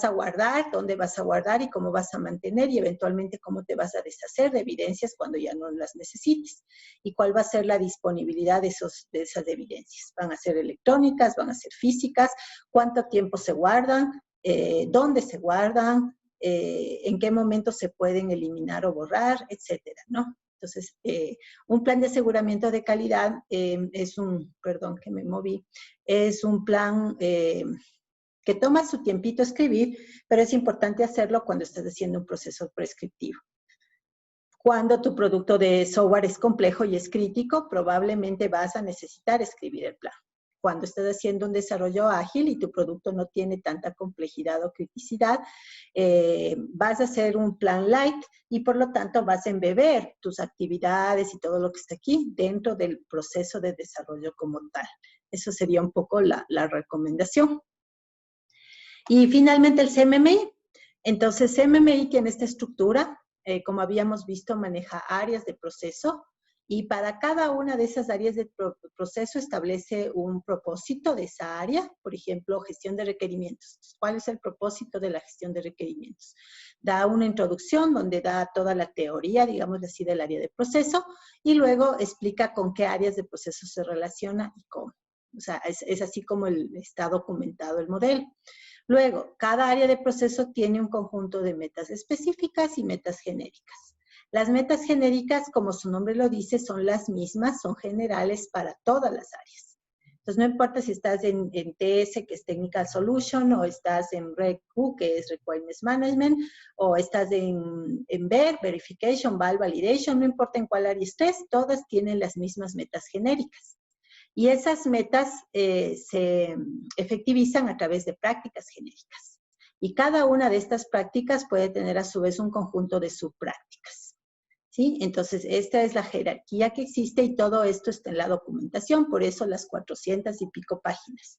guardar, dónde vas a guardar y cómo vas a mantener y eventualmente cómo te vas a deshacer de evidencias cuando ya no las necesites? ¿Y cuál va a ser la disponibilidad de esas evidencias? ¿Van a ser electrónicas? ¿Van a ser físicas? ¿Cuánto tiempo se guardan? ¿Dónde se guardan? ¿En qué momento se pueden eliminar o borrar? Etcétera, ¿no? Entonces, un plan de aseguramiento de calidad es un plan que toma su tiempito escribir, pero es importante hacerlo cuando estás haciendo un proceso prescriptivo. Cuando tu producto de software es complejo y es crítico, probablemente vas a necesitar escribir el plan. Cuando estás haciendo un desarrollo ágil y tu producto no tiene tanta complejidad o criticidad, vas a hacer un plan light y por lo tanto vas a embeber tus actividades y todo lo que está aquí dentro del proceso de desarrollo como tal. Eso sería un poco la recomendación. Y finalmente el CMMI. Entonces, CMMI tiene esta estructura, como habíamos visto, maneja áreas de proceso y para cada una de esas áreas de proceso establece un propósito de esa área. Por ejemplo, gestión de requerimientos. ¿Cuál es el propósito de la gestión de requerimientos? Da una introducción donde da toda la teoría, digamos así, del área de proceso y luego explica con qué áreas de proceso se relaciona y cómo. O sea, es así como está documentado el modelo. Luego, cada área de proceso tiene un conjunto de metas específicas y metas genéricas. Las metas genéricas, como su nombre lo dice, son las mismas, son generales para todas las áreas. Entonces, no importa si estás en TS, que es Technical Solution, o estás en REQ, que es Requirements Management, o estás en VER, Verification, Val, Validation, no importa en cuál área estés, todas tienen las mismas metas genéricas. Y esas metas se efectivizan a través de prácticas genéricas. Y cada una de estas prácticas puede tener a su vez un conjunto de subprácticas. ¿Sí? Entonces, esta es la jerarquía que existe y todo esto está en la documentación, por eso las 400 y pico páginas.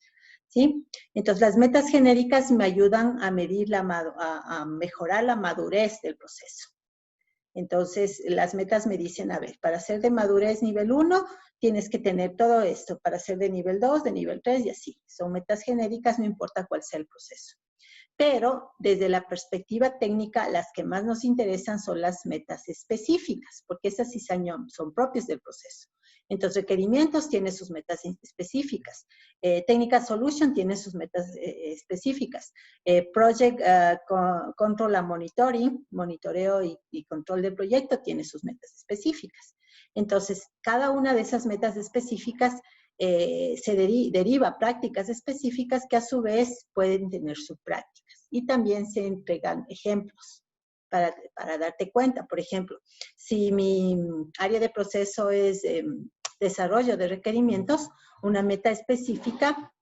¿Sí? Entonces, las metas genéricas me ayudan a medir a mejorar la madurez del proceso. Entonces, las metas me dicen, a ver, para ser de madurez nivel 1, tienes que tener todo esto. Para ser de nivel 2, de nivel 3 y así. Son metas genéricas, no importa cuál sea el proceso. Pero, desde la perspectiva técnica, las que más nos interesan son las metas específicas, porque esas sí son propias del proceso. Entonces, requerimientos tiene sus metas específicas. Technical Solution tiene sus metas específicas. Project Control and Monitoring, monitoreo y control del proyecto, tiene sus metas específicas. Entonces, cada una de esas metas específicas se deriva prácticas específicas que a su vez pueden tener subprácticas. Y también se entregan ejemplos para darte cuenta. Por ejemplo, si mi área de proceso es desarrollo de requerimientos, una meta específica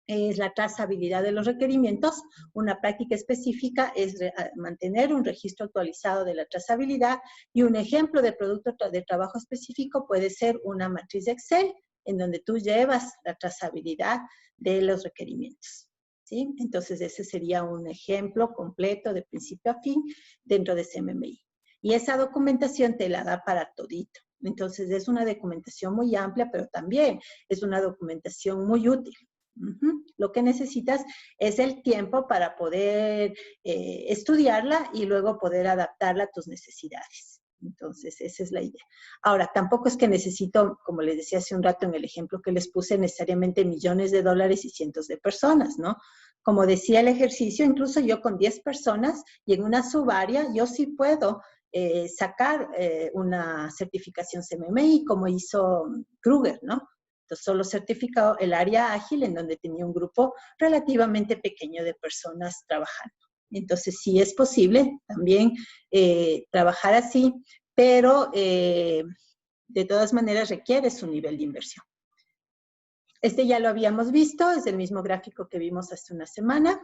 es la trazabilidad de los requerimientos. Una práctica específica es mantener un registro actualizado de la trazabilidad y un ejemplo de producto de trabajo específico puede ser una matriz de Excel en donde tú llevas la trazabilidad de los requerimientos. ¿sí? Entonces, ese sería un ejemplo completo de principio a fin dentro de CMMI. Y esa documentación te la da para todito. Entonces, es una documentación muy amplia, pero también es una documentación muy útil. Lo que necesitas es el tiempo para poder estudiarla y luego poder adaptarla a tus necesidades. Entonces, esa es la idea. Ahora, tampoco es que necesito, como les decía hace un rato en el ejemplo que les puse, necesariamente millones de dólares y cientos de personas, ¿no? Como decía el ejercicio, incluso yo con 10 personas y en una subárea, yo sí puedo sacar una certificación CMMI, como hizo Kruger, ¿no? Entonces, solo certificado el área ágil en donde tenía un grupo relativamente pequeño de personas trabajando. Entonces, sí es posible también trabajar así, pero de todas maneras requiere su nivel de inversión. Este ya lo habíamos visto, es el mismo gráfico que vimos hace una semana.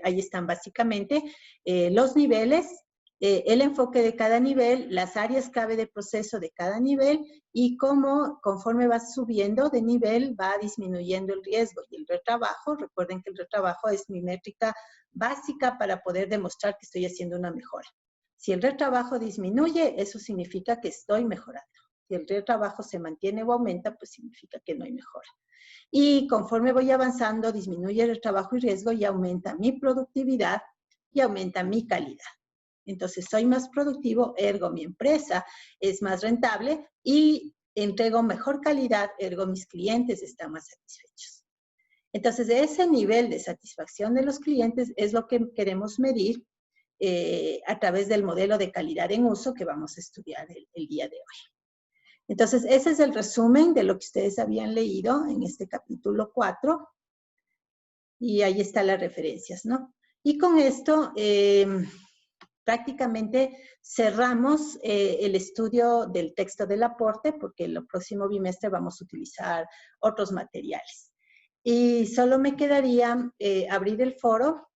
Ahí están básicamente los niveles, el enfoque de cada nivel, las áreas clave de proceso de cada nivel y cómo conforme vas subiendo de nivel va disminuyendo el riesgo. Y el retrabajo, recuerden que el retrabajo es mi métrica básica para poder demostrar que estoy haciendo una mejora. Si el retrabajo disminuye, eso significa que estoy mejorando. Si el retrabajo se mantiene o aumenta, pues significa que no hay mejora. Y conforme voy avanzando, disminuye el trabajo y riesgo y aumenta mi productividad y aumenta mi calidad. Entonces, soy más productivo, ergo mi empresa es más rentable y entrego mejor calidad, ergo mis clientes están más satisfechos. Entonces, ese nivel de satisfacción de los clientes es lo que queremos medir a través del modelo de calidad en uso que vamos a estudiar el día de hoy. Entonces, ese es el resumen de lo que ustedes habían leído en este capítulo 4. Y ahí están las referencias, ¿no? Y con esto, prácticamente cerramos el estudio del texto del aporte, porque el próximo bimestre vamos a utilizar otros materiales. Y solo me quedaría abrir el foro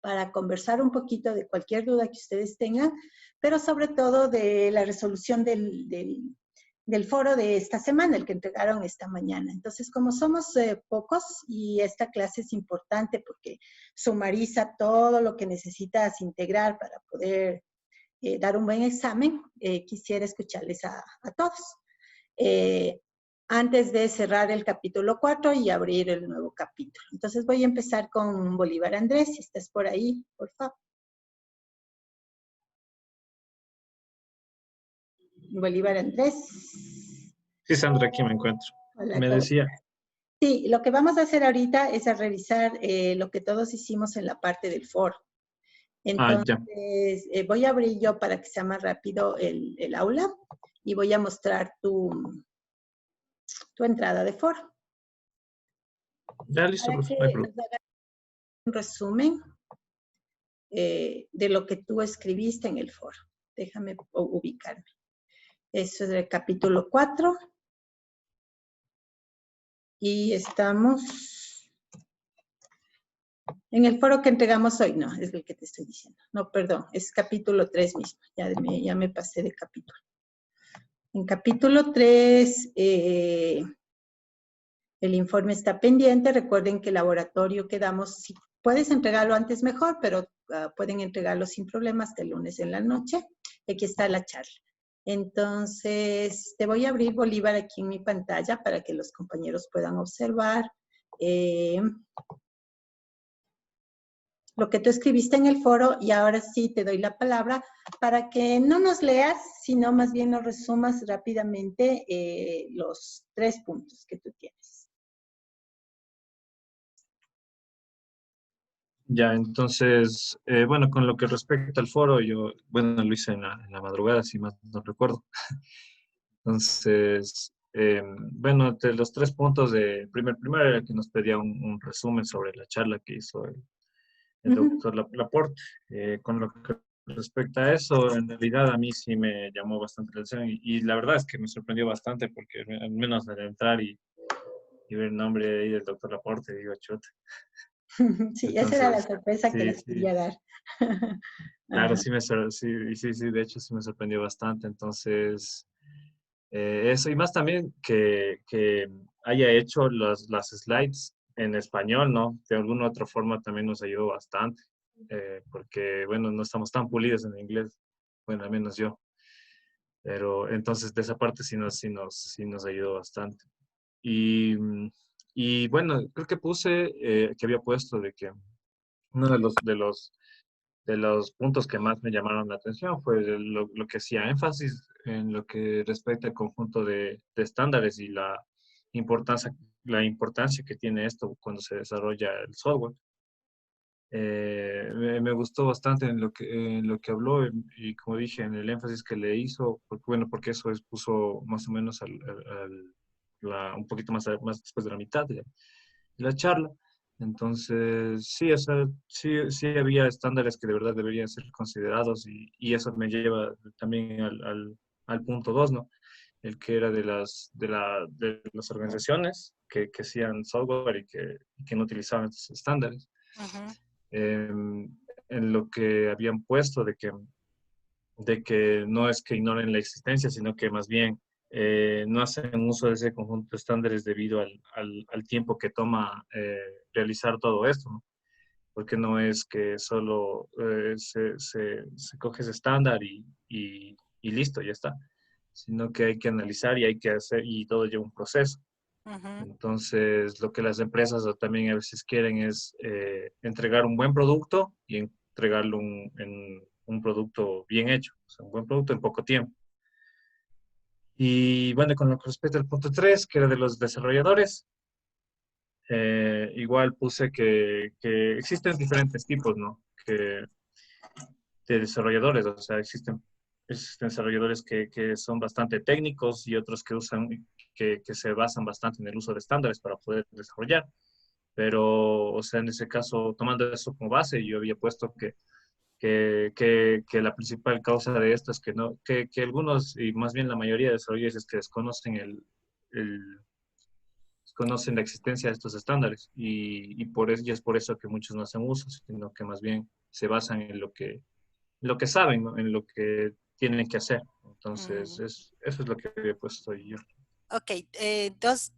para conversar un poquito de cualquier duda que ustedes tengan, pero sobre todo de la resolución del foro de esta semana, el que entregaron esta mañana. Entonces, como somos pocos y esta clase es importante porque sumariza todo lo que necesitas integrar para poder dar un buen examen, quisiera escucharles a todos. Antes de cerrar el capítulo 4 y abrir el nuevo capítulo. Entonces voy a empezar con Bolívar Andrés, si estás por ahí, por favor. Bolívar Andrés. Sí, Sandra, aquí me encuentro. Hola, Me decía. Sí, lo que vamos a hacer ahorita es a revisar lo que todos hicimos en la parte del foro. Entonces, voy a abrir yo para que sea más rápido el aula y voy a mostrar tu entrada de foro. Ya, listo, Para profe, que no hay problema. nos haga un resumen de lo que tú escribiste en el foro. Déjame ubicarme. Eso es el capítulo 4. Y estamos en el foro que entregamos hoy. No, es el que te estoy diciendo. No, perdón, es capítulo 3 mismo. Ya me pasé de capítulo. En capítulo 3, el informe está pendiente. Recuerden que el laboratorio quedamos, si puedes entregarlo antes mejor, pero pueden entregarlo sin problemas hasta el lunes en la noche. Aquí está la charla. Entonces, te voy a abrir Bolívar aquí en mi pantalla para que los compañeros puedan observar lo que tú escribiste en el foro y ahora sí te doy la palabra para que no nos leas, sino más bien nos resumas rápidamente los 3 puntos que tú tienes. Ya, entonces, bueno, con lo que respecta al foro, yo, bueno, lo hice en la madrugada, si más no recuerdo. Entonces, bueno, de los 3 puntos de primero era que nos pedía un resumen sobre la charla que hizo el doctor Laporte. Con lo que respecta a eso, en realidad a mí sí me llamó bastante la atención y la verdad es que me sorprendió bastante porque al menos al entrar y ver el nombre ahí del doctor Laporte, digo, chuta. Sí, Entonces, esa era la sorpresa que sí, les quería dar. claro, sí, de hecho sí me sorprendió bastante. Entonces, eso y más también que haya hecho las slides en español, ¿no? De alguna u otra forma también nos ayudó bastante, porque, bueno, no estamos tan pulidos en inglés, bueno, al menos yo, pero entonces de esa parte sí nos ayudó bastante. Y, y bueno, creo que puse, que había puesto de que uno de los puntos que más me llamaron la atención fue lo que hacía énfasis en lo que respecta al conjunto de estándares y la importancia que tiene esto cuando se desarrolla el software. Me gustó bastante en lo que habló y como dije, en el énfasis que le hizo, porque, bueno, porque eso puso más o menos un poquito más después de la mitad de la charla. Entonces, sí, o sea, sí había estándares que de verdad deberían ser considerados y eso me lleva también al punto dos, ¿no? El que era de las organizaciones que hacían software y que no utilizaban estos estándares. Ujú. En lo que habían puesto de que no es que ignoren la existencia, sino que más bien no hacen uso de ese conjunto de estándares debido al tiempo que toma realizar todo esto, ¿no? Porque no es que solo se coge ese estándar y listo, ya está, sino que hay que analizar y hay que hacer, y todo lleva un proceso. Ujú. Entonces, lo que las empresas también a veces quieren es entregar un buen producto y entregarlo en un producto bien hecho, o sea, un buen producto en poco tiempo. Y bueno, con lo que respecta al punto 3 que era de los desarrolladores, igual puse que existen diferentes tipos, ¿no? De desarrolladores, o sea, existen desarrolladores que son bastante técnicos y otros que se basan bastante en el uso de estándares para poder desarrollar. Pero, o sea, en ese caso, tomando eso como base, yo había puesto que la principal causa de esto es que algunos, y más bien la mayoría de desarrolladores es que el- desconocen la existencia de estos estándares y es por eso que muchos no hacen uso, sino que más bien se basan en lo que saben, ¿no? En lo que tienen que hacer. Entonces, Mm. eso es lo que había puesto yo. Ok, dos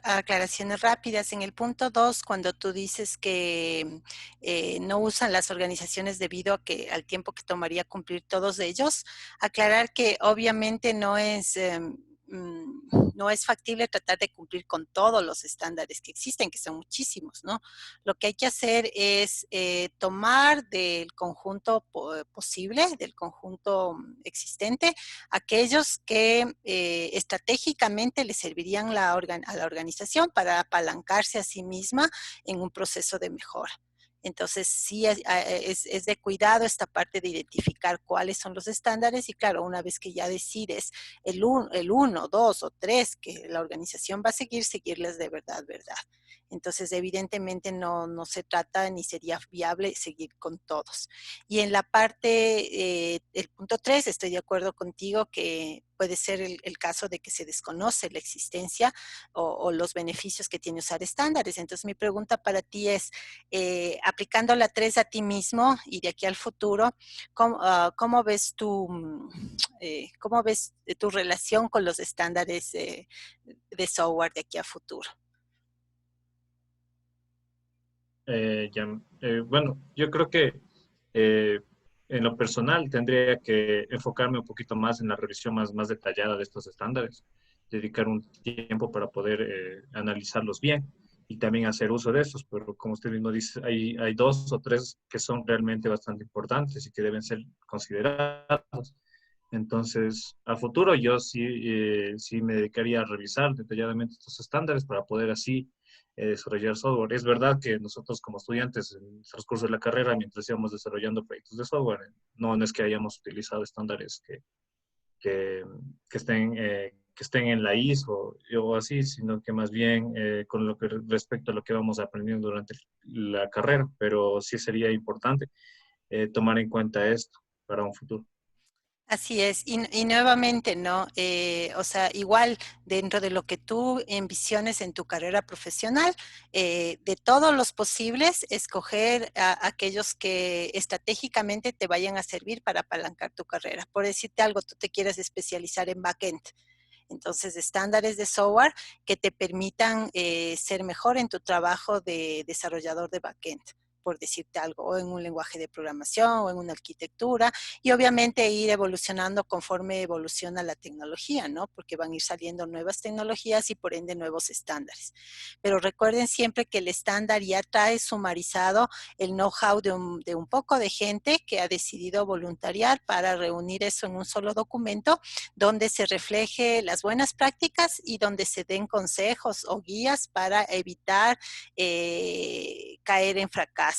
aclaraciones rápidas. En el punto 2, cuando tú dices que no usan las organizaciones debido a al tiempo que tomaría cumplir todos ellos, aclarar que obviamente no es factible tratar de cumplir con todos los estándares que existen, que son muchísimos, ¿no? Lo que hay que hacer es tomar del conjunto posible, del conjunto existente, aquellos que estratégicamente le servirían a la organización para apalancarse a sí misma en un proceso de mejora. Entonces, sí es de cuidado esta parte de identificar cuáles son los estándares y claro, una vez que ya decides el uno, dos o tres que la organización va a seguir, seguirles de verdad, verdad. Entonces, evidentemente no se trata ni sería viable seguir con todos. Y en la parte, el punto 3, estoy de acuerdo contigo que puede ser el caso de que se desconoce la existencia o los beneficios que tiene usar estándares. Entonces, mi pregunta para ti es, aplicando la 3 a ti mismo y de aquí al futuro, ¿cómo ves cómo ves tu relación con los estándares de software de aquí a futuro? Bueno, yo creo que eh, en lo personal tendría que enfocarme un poquito más en la revisión más detallada de estos estándares, dedicar un tiempo para poder analizarlos bien y también hacer uso de estos, pero como usted mismo dice, hay dos o tres que son realmente bastante importantes y que deben ser considerados. Entonces, a futuro yo sí me dedicaría a revisar detalladamente estos estándares para poder así desarrollar software. Es verdad que nosotros como estudiantes en el transcurso de la carrera, mientras íbamos desarrollando proyectos de software, no es que hayamos utilizado estándares que, que estén en la ISO o así, sino que más bien con lo que respecto a lo que vamos aprendiendo durante la carrera, pero sí sería importante tomar en cuenta esto para un futuro. Así es, y nuevamente, ¿no? O sea, igual dentro de lo que tú envisiones en tu carrera profesional, de todos los posibles, escoger a aquellos que estratégicamente te vayan a servir para apalancar tu carrera. Por decirte algo, tú te quieres especializar en backend. Entonces, estándares de software que te permitan ser mejor en tu trabajo de desarrollador de backend, por decirte algo, o en un lenguaje de programación o en una arquitectura, y obviamente ir evolucionando conforme evoluciona la tecnología, ¿no? Porque van a ir saliendo nuevas tecnologías y por ende nuevos estándares. Pero recuerden siempre que el estándar ya trae sumarizado el know-how de un poco de gente que ha decidido voluntariar para reunir eso en un solo documento donde se refleje las buenas prácticas y donde se den consejos o guías para evitar caer en fracasos.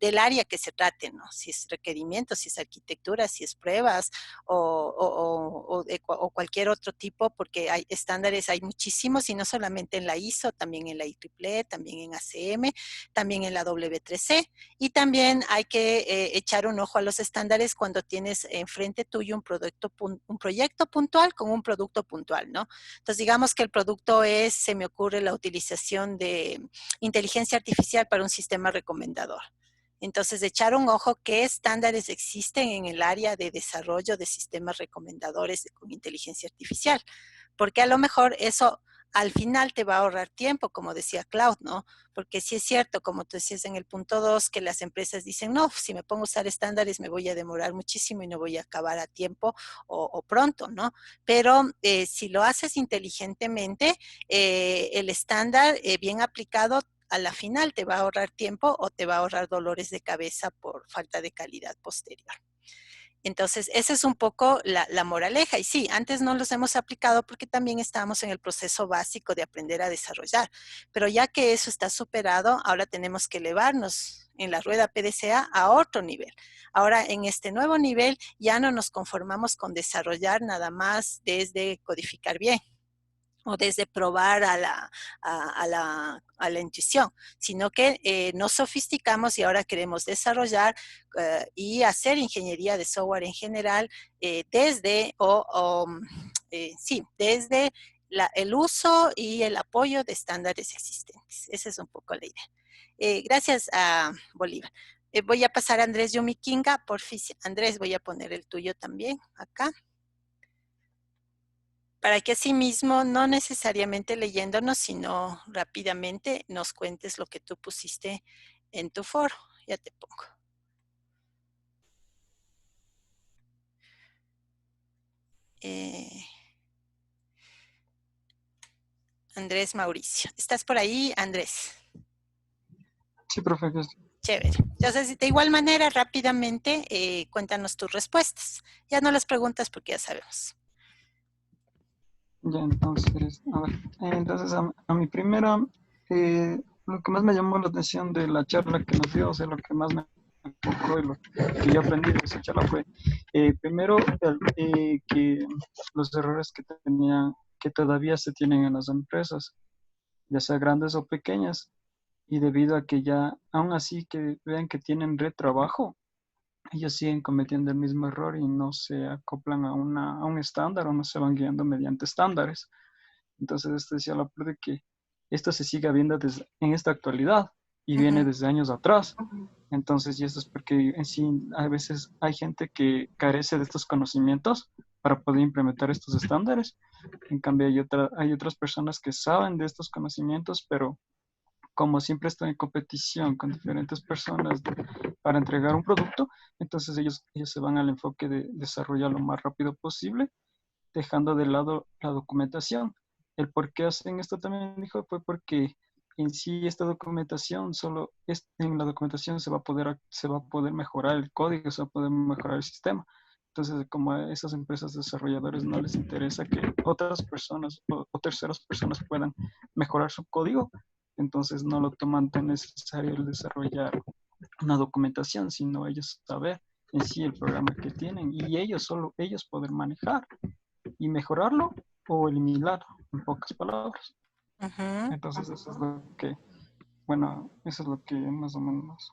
Del área que se trate, ¿no? Si es requerimientos, si es arquitectura, si es pruebas o cualquier otro tipo, porque hay estándares, hay muchísimos, y no solamente en la ISO, también en la IEEE, también en ACM, también en la W3C, y también hay que echar un ojo a los estándares cuando tienes enfrente tuyo un proyecto puntual con un producto puntual, ¿no? Entonces, digamos que el producto es, se me ocurre la utilización de inteligencia artificial para un sistema recomendador. Entonces, echar un ojo qué estándares existen en el área de desarrollo de sistemas recomendadores con inteligencia artificial, porque a lo mejor eso al final te va a ahorrar tiempo, como decía Cloud, ¿no? Porque sí es cierto, como tú decías en el punto 2, que las empresas dicen, no, si me pongo a usar estándares me voy a demorar muchísimo y no voy a acabar a tiempo o pronto, ¿no? Pero si lo haces inteligentemente, el estándar bien aplicado a la final te va a ahorrar tiempo o te va a ahorrar dolores de cabeza por falta de calidad posterior. Entonces, esa es un poco la moraleja. Y sí, antes no los hemos aplicado porque también estábamos en el proceso básico de aprender a desarrollar. Pero ya que eso está superado, ahora tenemos que elevarnos en la rueda PDCA a otro nivel. Ahora, en este nuevo nivel, ya no nos conformamos con desarrollar nada más desde codificar bien o desde probar a la intuición, sino que nos sofisticamos y ahora queremos desarrollar y hacer ingeniería de software en general desde el uso y el apoyo de estándares existentes. Esa es un poco la idea. Gracias a Bolívar. Voy a pasar a Andrés Yumikinga, porfis. Andrés, voy a poner el tuyo también acá, para que así mismo, no necesariamente leyéndonos, sino rápidamente nos cuentes lo que tú pusiste en tu foro. Ya te pongo. Andrés Mauricio. ¿Estás por ahí, Andrés? Sí, profe. Chévere. Entonces, de igual manera, rápidamente, cuéntanos tus respuestas. Ya no las preguntas porque ya sabemos. Ya, entonces, a ver. Entonces, a mi primera, lo que más me llamó la atención de la charla que nos dio, o sea, lo que más me enfocó y lo que yo aprendí de esa charla fue, primero, que los errores que todavía se tienen en las empresas, ya sea grandes o pequeñas, y debido a que ya, aún así que vean que tienen retrabajo, ellos siguen cometiendo el mismo error y no se acoplan a un estándar o no se van guiando mediante estándares. Entonces, esto decía la parte de que esto se sigue viendo en esta actualidad y viene desde años atrás. Entonces, y eso es porque en sí a veces hay gente que carece de estos conocimientos para poder implementar estos estándares. En cambio, hay otras personas que saben de estos conocimientos, pero como siempre están en competición con diferentes personas para entregar un producto, entonces ellos se van al enfoque de desarrollar lo más rápido posible, dejando de lado la documentación. El por qué hacen esto también dijo fue porque en sí esta documentación, en la documentación se va a poder mejorar el código, se va a poder mejorar el sistema. Entonces, como a esas empresas desarrolladores no les interesa que otras personas o terceras personas puedan mejorar su código, entonces no lo toman tan necesario el desarrollar una documentación, sino ellos saber en sí el programa que tienen y solo ellos poder manejar y mejorarlo o eliminarlo, en pocas palabras. Entonces eso es eso es lo que más o menos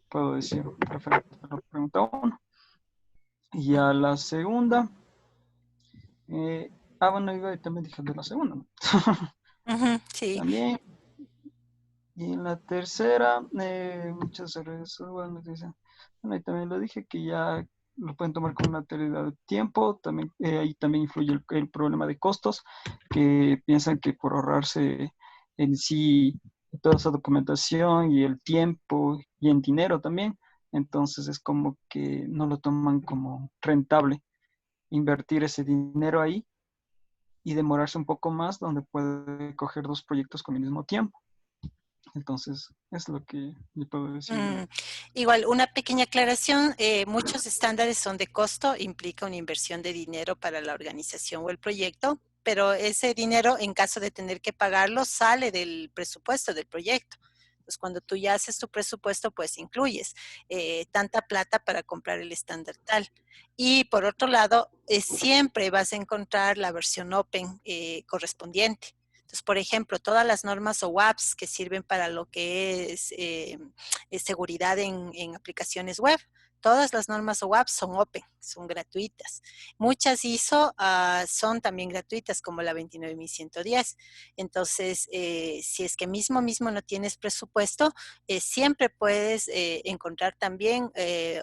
puedo decir referente a la pregunta 1. Y a la segunda, también dije de la segunda, ¿no? Sí. También. Y en la tercera, muchas redes, bueno, dicen, bueno, y también lo dije que ya lo pueden tomar como una pérdida de tiempo. También, ahí también influye el problema de costos, que piensan que por ahorrarse en sí toda esa documentación y el tiempo y en dinero también, entonces es como que no lo toman como rentable invertir ese dinero ahí y demorarse un poco más donde puede coger dos proyectos con el mismo tiempo. Entonces, es lo que le puedo decir. Igual, una pequeña aclaración, muchos estándares son de costo, implica una inversión de dinero para la organización o el proyecto, pero ese dinero, en caso de tener que pagarlo, sale del presupuesto del proyecto. Entonces, cuando tú ya haces tu presupuesto, pues incluyes tanta plata para comprar el estándar tal. Y por otro lado, siempre vas a encontrar la versión open correspondiente. Entonces, por ejemplo, todas las normas OWASP que sirven para lo que es seguridad en aplicaciones web, todas las normas OWASP son open, son gratuitas. Muchas ISO son también gratuitas, como la 29110. Entonces, si es que mismo no tienes presupuesto, siempre puedes encontrar también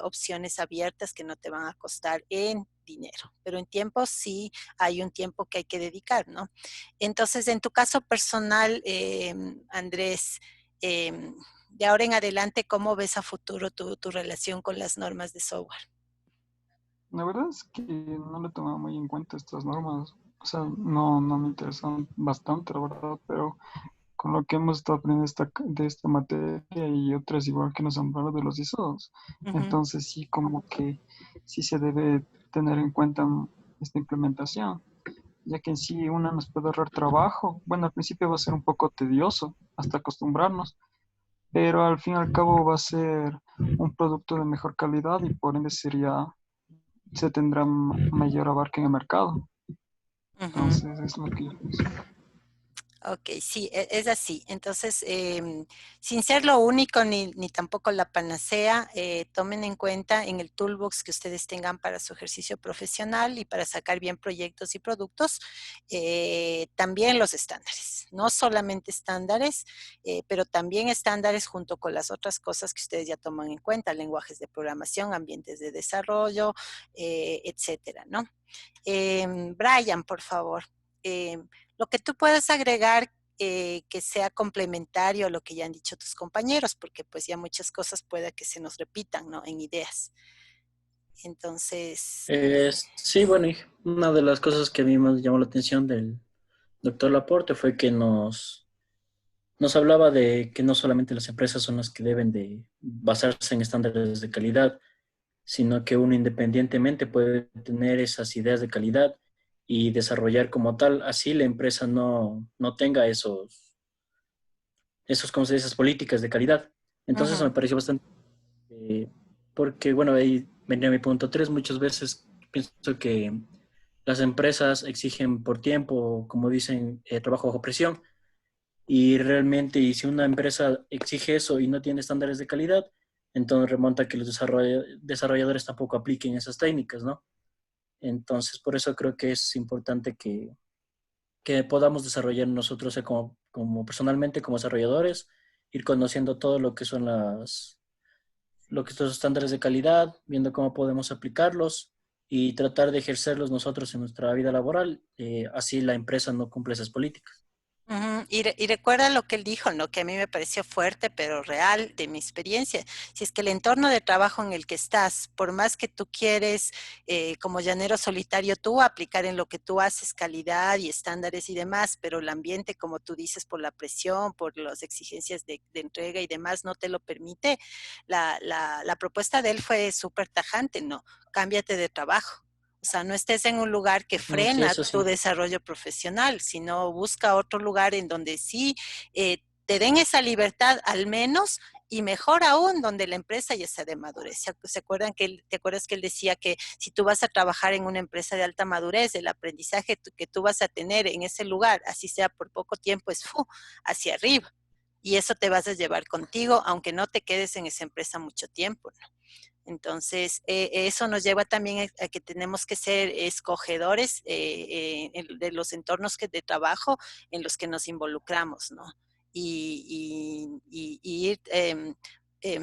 opciones abiertas que no te van a costar en dinero, pero en tiempo sí hay un tiempo que hay que dedicar, ¿no? Entonces, en tu caso personal, Andrés, de ahora en adelante, ¿cómo ves a futuro tu relación con las normas de software? La verdad es que no le tomaba muy en cuenta estas normas. O sea, no me interesan bastante, la verdad, pero con lo que hemos estado aprendiendo de esta materia y otras igual que nos han hablado de los ISOs, entonces sí, como que sí se debe tener en cuenta esta implementación, ya que en sí una nos puede ahorrar trabajo. Bueno, al principio va a ser un poco tedioso hasta acostumbrarnos, pero al fin y al cabo va a ser un producto de mejor calidad y por ende se tendrá mayor abarque en el mercado. Entonces es lo que yo pienso. Ok, sí, es así. Entonces, sin ser lo único ni tampoco la panacea, tomen en cuenta en el toolbox que ustedes tengan para su ejercicio profesional y para sacar bien proyectos y productos, también los estándares. No solamente estándares, pero también estándares junto con las otras cosas que ustedes ya toman en cuenta, lenguajes de programación, ambientes de desarrollo, etcétera, ¿no? Brian, por favor. Lo que tú puedas agregar que sea complementario a lo que ya han dicho tus compañeros, porque pues ya muchas cosas puede que se nos repitan, ¿no? En ideas. Entonces... Sí, bueno, y una de las cosas que a mí me llamó la atención del doctor Laporte fue que nos hablaba de que no solamente las empresas son las que deben de basarse en estándares de calidad, sino que uno independientemente puede tener esas ideas de calidad y desarrollar como tal, así la empresa no tenga ¿cómo se dice? Esas políticas de calidad. Entonces me pareció bastante, porque bueno, ahí venía mi punto 3, muchas veces pienso que las empresas exigen por tiempo, como dicen, trabajo bajo presión, y realmente, y si una empresa exige eso y no tiene estándares de calidad, entonces remonta a que los desarrolladores tampoco apliquen esas técnicas, ¿no? Entonces, por eso creo que es importante que podamos desarrollar nosotros como personalmente, como desarrolladores, ir conociendo todo lo que son lo que son los estándares de calidad, viendo cómo podemos aplicarlos y tratar de ejercerlos nosotros en nuestra vida laboral, así la empresa no cumple esas políticas. Y recuerda lo que él dijo, ¿no? Que a mí me pareció fuerte, pero real de mi experiencia. Si es que el entorno de trabajo en el que estás, por más que tú quieres, como llanero solitario, tú aplicar en lo que tú haces calidad y estándares y demás, pero el ambiente, como tú dices, por la presión, por las exigencias de entrega y demás, no te lo permite, la propuesta de él fue súper tajante, ¿no? Cámbiate de trabajo. O sea, no estés en un lugar que Sí, frena eso sí. tu desarrollo profesional, sino busca otro lugar en donde sí te den esa libertad al menos y mejor aún donde la empresa ya sea de madurez. ¿Se acuerdan te acuerdas que él decía que si tú vas a trabajar en una empresa de alta madurez, el aprendizaje que tú vas a tener en ese lugar, así sea por poco tiempo, es hacia arriba. Y eso te vas a llevar contigo, aunque no te quedes en esa empresa mucho tiempo, ¿no? Entonces, eso nos lleva también a que tenemos que ser escogedores de los entornos de trabajo en los que nos involucramos, ¿no? Y ir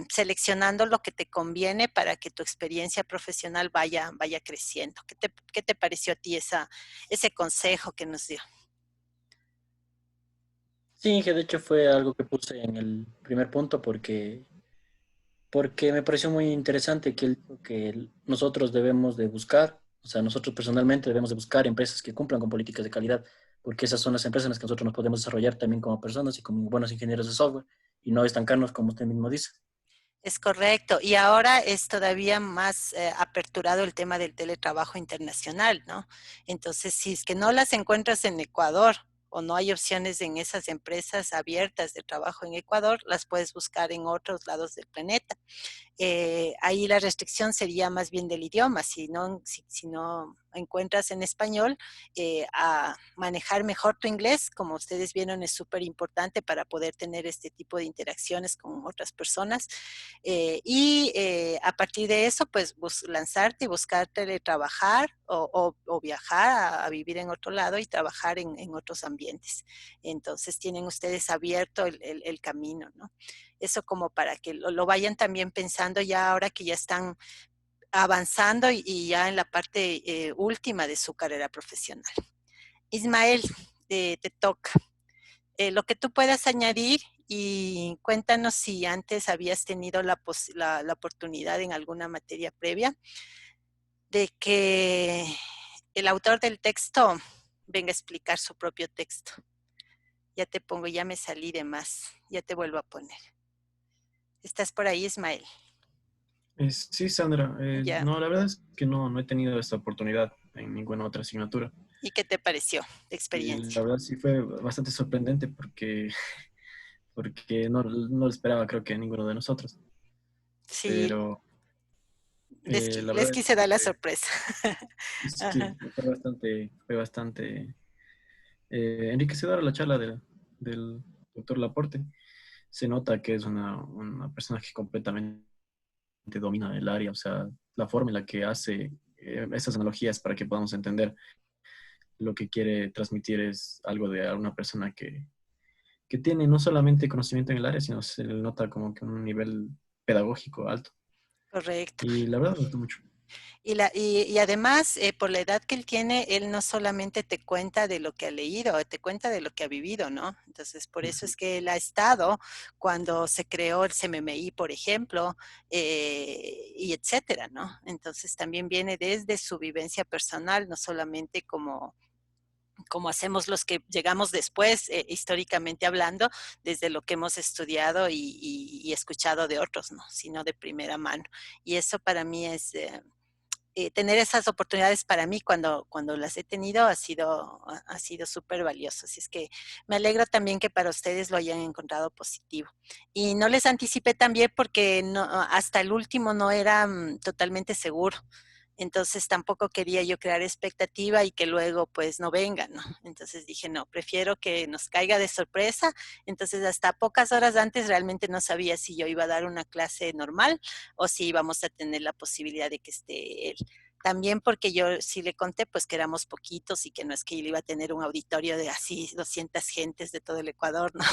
seleccionando lo que te conviene para que tu experiencia profesional vaya creciendo. ¿Qué te pareció a ti ese consejo que nos dio? Sí, que de hecho fue algo que puse en el primer punto porque me pareció muy interesante que él dijo que nosotros debemos de buscar, o sea, nosotros personalmente debemos de buscar empresas que cumplan con políticas de calidad, porque esas son las empresas en las que nosotros nos podemos desarrollar también como personas y como buenos ingenieros de software y no estancarnos como usted mismo dice. Es correcto. Y ahora es todavía más aperturado el tema del teletrabajo internacional, ¿no? Entonces, si es que no las encuentras en Ecuador o no hay opciones en esas empresas abiertas de trabajo en Ecuador, las puedes buscar en otros lados del planeta. Ahí la restricción sería más bien del idioma. Si no encuentras en español, a manejar mejor tu inglés, como ustedes vieron, es súper importante para poder tener este tipo de interacciones con otras personas. A partir de eso, pues lanzarte y buscar teletrabajar o viajar a vivir en otro lado y trabajar en otros ambientes. Entonces tienen ustedes abierto el camino, ¿no? Eso como para que lo vayan también pensando ya ahora que ya están avanzando y ya en la parte última de su carrera profesional. Ismael, te toca. Lo que tú puedas añadir y cuéntanos si antes habías tenido la oportunidad en alguna materia previa de que el autor del texto venga a explicar su propio texto. Ya te pongo, ya me salí de más, ya te vuelvo a poner. ¿Estás por ahí, Ismael? Sí, Sandra. Ya. No, la verdad es que no he tenido esta oportunidad en ninguna otra asignatura. ¿Y qué te pareció de Y experiencia? la verdad sí fue bastante sorprendente porque no lo esperaba, creo que ninguno de nosotros. Sí, Pero la les verdad es quise que dar la sorpresa. sí, Ajá. fue bastante enriquecedora la charla del doctor Laporte. Se nota que es una persona que completamente domina el área, o sea, la forma en la que hace esas analogías para que podamos entender lo que quiere transmitir es algo de una persona que tiene no solamente conocimiento en el área, sino se le nota como que un nivel pedagógico alto. Correcto. Y la verdad me gustó mucho. Y además, por la edad que él tiene, él no solamente te cuenta de lo que ha leído, te cuenta de lo que ha vivido, ¿no? Entonces, por eso es que él ha estado cuando se creó el CMMI, por ejemplo, y etcétera, ¿no? Entonces, también viene desde su vivencia personal, no solamente como hacemos los que llegamos después, históricamente hablando, desde lo que hemos estudiado y escuchado de otros, ¿no? Sino de primera mano. Y eso para mí es, tener esas oportunidades para mí cuando las he tenido ha sido súper valioso. Así es que me alegro también que para ustedes lo hayan encontrado positivo. Y no les anticipé también porque no, hasta el último no era totalmente seguro. Entonces tampoco quería yo crear expectativa y que luego pues no vengan, ¿no? Entonces dije, no, prefiero que nos caiga de sorpresa. Entonces hasta pocas horas antes realmente no sabía si yo iba a dar una clase normal o si íbamos a tener la posibilidad de que esté él. También porque yo sí le conté pues que éramos poquitos y que no es que él iba a tener un auditorio de así 200 gentes de todo el Ecuador, ¿no?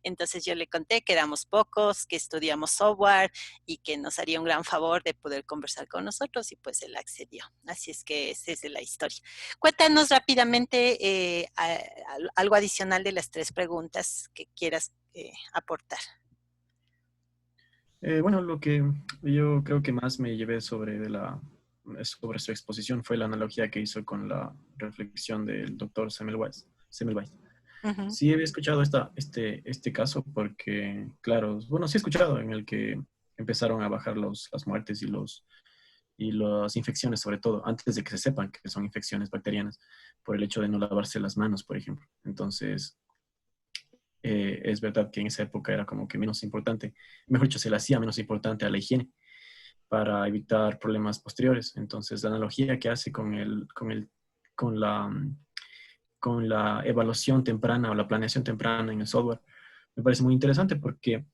Entonces yo le conté que éramos pocos, que estudiamos software y que nos haría un gran favor de poder conversar con nosotros y pues él accedió. Así es que esa es la historia. Cuéntanos rápidamente algo adicional de las 3 preguntas que quieras aportar. Bueno, lo que yo creo que más me llevé sobre su exposición fue la analogía que hizo con la reflexión del doctor Semmelweis. Uh-huh. Sí había escuchado este caso porque, claro, bueno, sí he escuchado en el que empezaron a bajar las muertes y las infecciones, sobre todo, antes de que se sepan que son infecciones bacterianas, por el hecho de no lavarse las manos, por ejemplo. Entonces, es verdad que en esa época era como que menos importante, mejor dicho, se le hacía menos importante a la higiene para evitar problemas posteriores. Entonces, la analogía que hace con la evaluación temprana o la planeación temprana en el software me parece muy interesante porque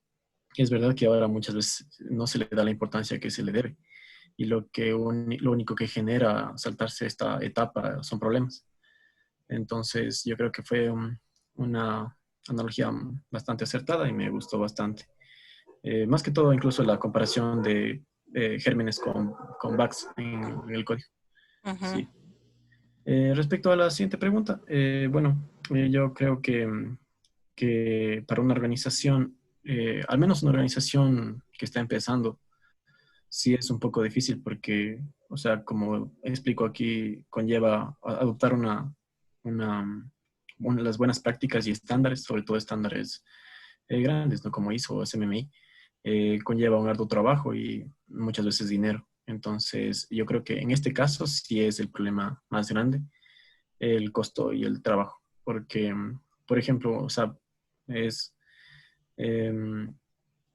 es verdad que ahora muchas veces no se le da la importancia que se le debe y lo único que genera saltarse esta etapa son problemas. Entonces, yo creo que fue una analogía bastante acertada y me gustó bastante. Más que todo, incluso la comparación de gérmenes con bugs en el código. Ujú. Sí. Respecto a la siguiente pregunta, bueno, yo creo que para una organización, al menos una organización que está empezando, sí es un poco difícil porque, o sea, como explico aquí, conlleva adoptar las buenas prácticas y estándares, sobre todo estándares grandes, ¿no? Como ISO o SMMI, conlleva un arduo trabajo y muchas veces dinero. Entonces, yo creo que en este caso sí es el problema más grande, el costo y el trabajo, porque, por ejemplo, o sea, es em,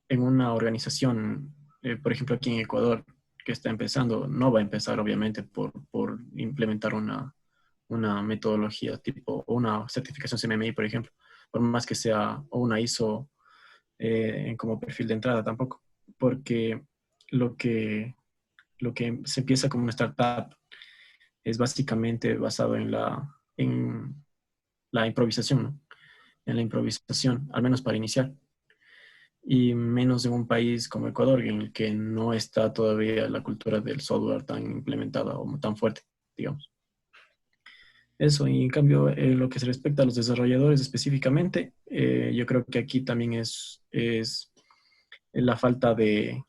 en una organización, por ejemplo, aquí en Ecuador, que está empezando, no va a empezar obviamente por implementar una metodología tipo, o una certificación CMMI, por ejemplo, por más que sea, o una ISO como perfil de entrada tampoco, porque lo que, lo que se empieza como una startup es básicamente basado en la improvisación, ¿no? En la improvisación, al menos para iniciar. Y menos en un país como Ecuador, en el que no está todavía la cultura del software tan implementada o tan fuerte, digamos. Eso, y en cambio, lo que se respecta a los desarrolladores específicamente, yo creo que aquí también es la falta de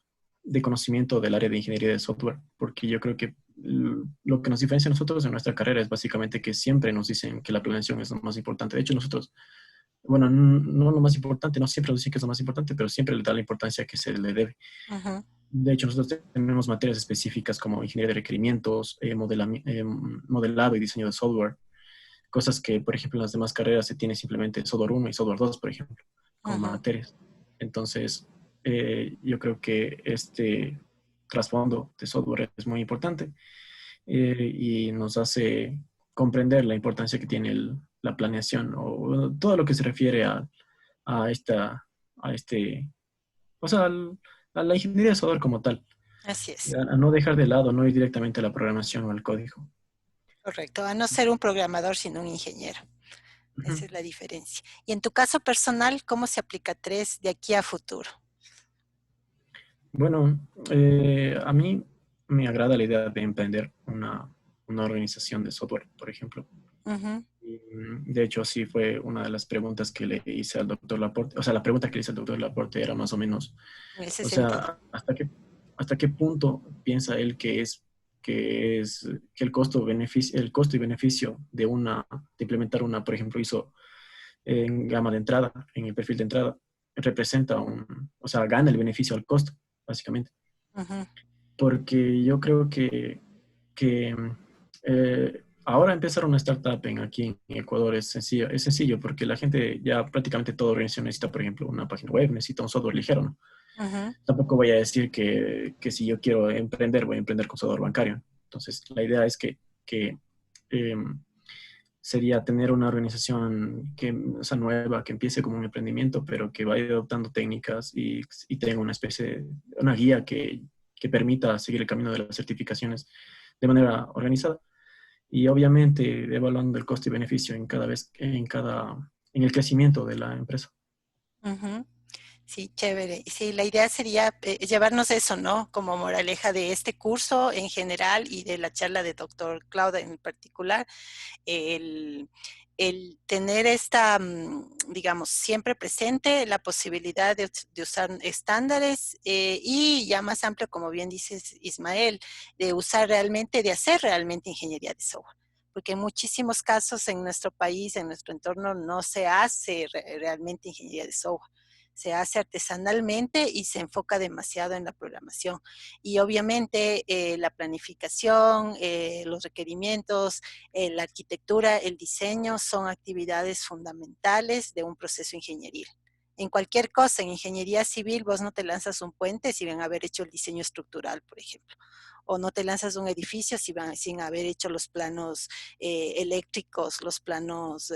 conocimiento del área de ingeniería de software, porque yo creo que lo que nos diferencia a nosotros en nuestra carrera es básicamente que siempre nos dicen que la planeación es lo más importante. De hecho, nosotros, bueno, no lo más importante, no siempre nos dicen que es lo más importante, pero siempre le da la importancia que se le debe. Ujú. De hecho, nosotros tenemos materias específicas como ingeniería de requerimientos, modelado y diseño de software, cosas que, por ejemplo, en las demás carreras se tiene simplemente software 1 y software 2, por ejemplo, como Ujú. materias. Entonces, yo creo que este trasfondo de software es muy importante y nos hace comprender la importancia que tiene la planeación o todo lo que se refiere a esta, a este, o sea, a la ingeniería de software como tal, Así es, a no dejar de lado, no ir directamente a la programación o al código. correcto. A no ser un programador, sino un ingeniero. Ujú. Esa es la diferencia. Y en tu caso personal, ¿cómo se aplica 3 de aquí a futuro? Bueno, a mí me agrada la idea de emprender una organización de software, por ejemplo. Ujú. Y, de hecho, sí fue una de las preguntas que le hice al doctor Laporte. O sea, la pregunta que le hice al doctor Laporte era más o menos, En ese o sentido. sea, ¿hasta qué punto piensa él que el costo y beneficio de implementar por ejemplo, hizo en gama de entrada, en el perfil de entrada, representa o sea, gana el beneficio al costo, básicamente? Ujú. Porque yo creo que ahora empezar una startup aquí en Ecuador es sencillo porque la gente ya prácticamente toda organización necesita, por ejemplo, una página web, necesita un software ligero, ¿no? Ujú. Tampoco voy a decir que si yo quiero emprender, voy a emprender con software bancario. Entonces, la idea es que sería tener una organización o sea, nueva, que empiece como un emprendimiento, pero que vaya adoptando técnicas y tenga una especie una guía que permita seguir el camino de las certificaciones de manera organizada. Y obviamente evaluando el costo y beneficio en el crecimiento de la empresa. Ujú. Sí, chévere. Sí, la idea sería llevarnos eso, ¿no? Como moraleja de este curso en general y de la charla de doctor Claudia en particular, el, el tener esta, digamos, siempre presente la posibilidad de usar estándares y ya más amplio, como bien dices Ismael, de usar realmente, de hacer realmente ingeniería de software. Porque en muchísimos casos en nuestro país, en nuestro entorno, no se hace realmente ingeniería de software. Se hace artesanalmente y se enfoca demasiado en la programación. Y obviamente la planificación, los requerimientos, la arquitectura, el diseño son actividades fundamentales de un proceso ingenieril. En cualquier cosa, en ingeniería civil, vos no te lanzas un puente sin haber hecho el diseño estructural, por ejemplo. O no te lanzas un edificio sin haber hecho los planos eléctricos, los planos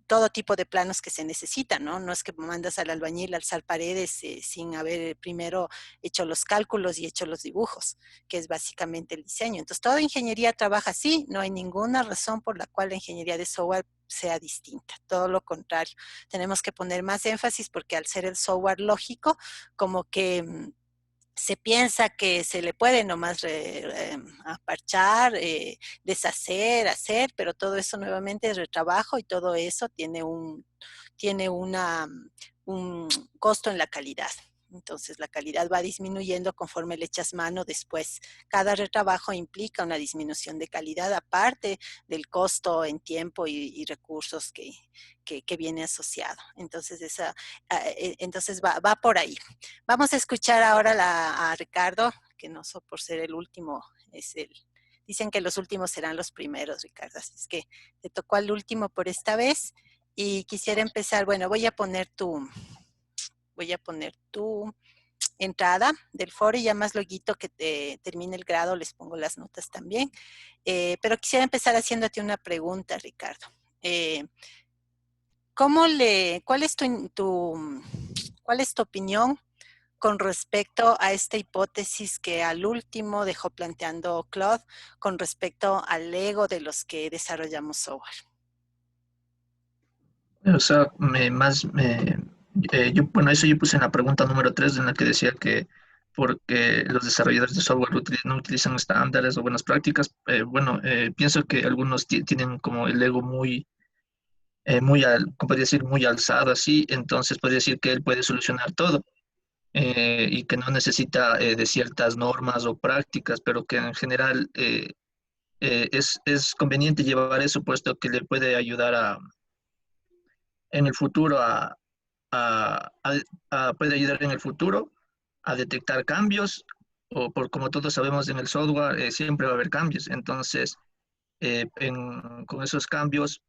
todo tipo de planos que se necesitan, ¿no? No es que mandas al albañil a alzar paredes sin haber primero hecho los cálculos y hecho los dibujos, que es básicamente el diseño. Entonces, toda ingeniería trabaja así, no hay ninguna razón por la cual la ingeniería de software sea distinta, todo lo contrario. Tenemos que poner más énfasis porque al ser el software lógico, como que se piensa que se le puede nomás aparchar, deshacer, hacer, pero todo eso nuevamente es retrabajo y todo eso tiene un costo en la calidad. Entonces la calidad va disminuyendo conforme le echas mano después. Cada retrabajo implica una disminución de calidad aparte del costo en tiempo y recursos que viene asociado. Entonces, entonces va por ahí. Vamos a escuchar ahora a Ricardo, que no so por ser el último, dicen que los últimos serán los primeros, Ricardo, así es que te tocó al último por esta vez y quisiera empezar, bueno, voy a poner tu entrada del foro y ya más luego que termine el grado les pongo las notas también, pero quisiera empezar haciéndote una pregunta, Ricardo. ¿Cuál es tu opinión con respecto a esta hipótesis que al último dejó planteando Claude con respecto al ego de los que desarrollamos software? O sea, bueno, eso yo puse en la pregunta número 3 en la que decía que porque los desarrolladores de software no utilizan estándares o buenas prácticas. Bueno, pienso que algunos tienen como el ego ¿cómo podría decir? Muy alzado así, entonces podría decir que él puede solucionar todo. Y que no necesita de ciertas normas o prácticas, pero que en general es conveniente llevar eso, puesto que le puede ayudar en el futuro a- puede ayudar en el futuro a detectar cambios, o como todos sabemos en el software, siempre va a haber cambios. Entonces, con esos cambios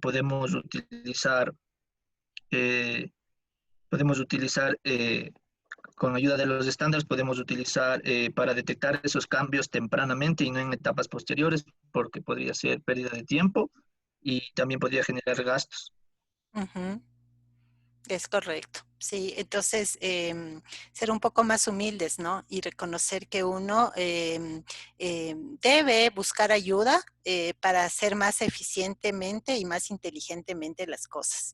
podemos utilizar, eh, podemos utilizar con ayuda de los estándares podemos utilizar para detectar esos cambios tempranamente y no en etapas posteriores, porque podría ser pérdida de tiempo y también podría generar gastos. Uh-huh. Es correcto, sí. Entonces, ser un poco más humildes, ¿no? Y reconocer que uno debe buscar ayuda para hacer más eficientemente y más inteligentemente las cosas.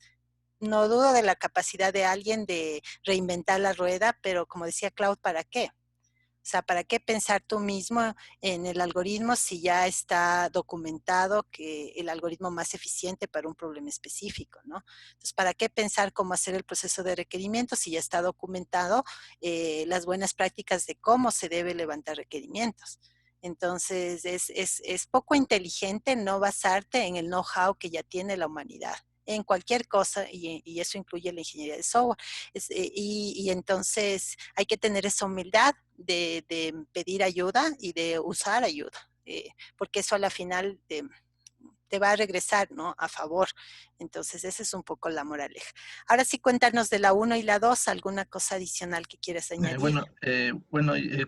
No dudo de la capacidad de alguien de reinventar la rueda, pero como decía Claude, ¿para qué? O sea, ¿para qué pensar tú mismo en el algoritmo si ya está documentado que el algoritmo más eficiente para un problema específico, ¿no? Entonces, ¿para qué pensar cómo hacer el proceso de requerimientos si ya está documentado las buenas prácticas de cómo se debe levantar requerimientos? Entonces, es poco inteligente no basarte en el know-how que ya tiene la humanidad en cualquier cosa, y eso incluye la ingeniería de software. Y entonces hay que tener esa humildad de pedir ayuda y de usar ayuda, porque eso a la final te va a regresar, ¿no? A favor. Entonces, esa es un poco la moraleja. Ahora sí, cuéntanos de la 1 y la 2, alguna cosa adicional que quieras añadir.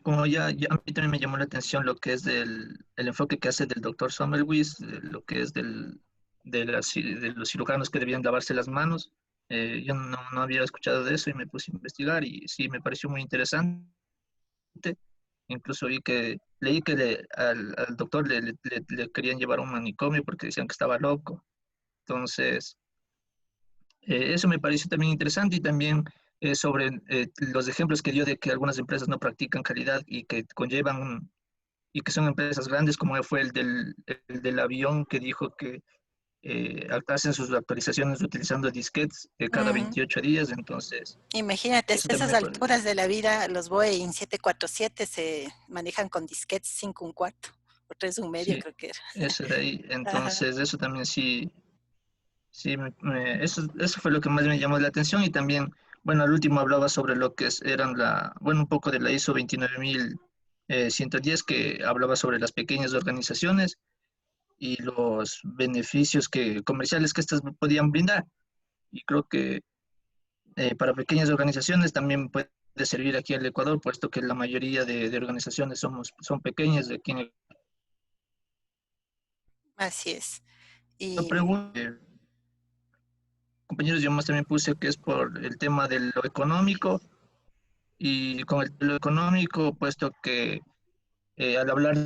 Como a mí también me llamó la atención lo que es el enfoque que hace del doctor Sommerwiss, lo que es de los cirujanos que debían lavarse las manos. Yo no había escuchado de eso y me puse a investigar y sí, me pareció muy interesante. Incluso leí que al doctor le querían llevar a un manicomio porque decían que estaba loco. Entonces, eso me pareció también interesante y también sobre los ejemplos que dio de que algunas empresas no practican calidad y que y que son empresas grandes, como fue el del avión que dijo que hacen sus actualizaciones utilizando disquetes cada Uh-huh. 28 días. Entonces, Imagínate, a eso también esas me parece. alturas de la vida, los Boeing 747 se manejan con disquetes 5 1/4 o 3 1/2, Sí, creo que era. eso de ahí. Ajá. Entonces, eso también sí. Sí, eso fue lo que más me llamó la atención y también, bueno, al último hablaba sobre lo que eran bueno, un poco de la ISO 29110 que hablaba sobre las pequeñas organizaciones y los beneficios comerciales que estas podían brindar. Y creo que para pequeñas organizaciones también puede servir aquí al Ecuador, puesto que la mayoría de organizaciones son pequeñas de aquí en el Así es. Ecuador. Y Pregunto, compañeros, yo más también puse que es por el tema de lo económico, y con lo económico, puesto que al hablar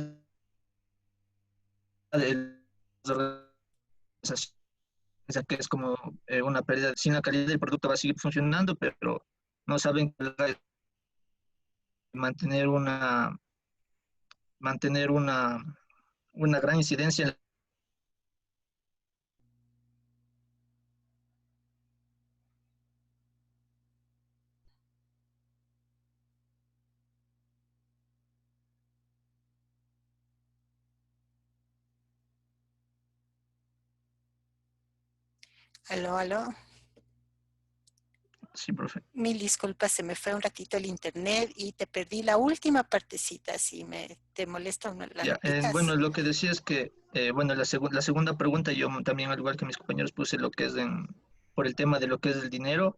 de las organizaciones, que es como una pérdida, sin la calidad del producto va a seguir funcionando, pero no saben mantener mantener una gran incidencia en Aló, aló. sí, profe. Mil disculpas, se me fue un ratito el internet y te perdí la última partecita. Si te molesta, la Ya, repitas. bueno, lo que decía es que, bueno, la segunda pregunta, yo también, al igual que mis compañeros, puse lo que es por el tema de lo que es el dinero,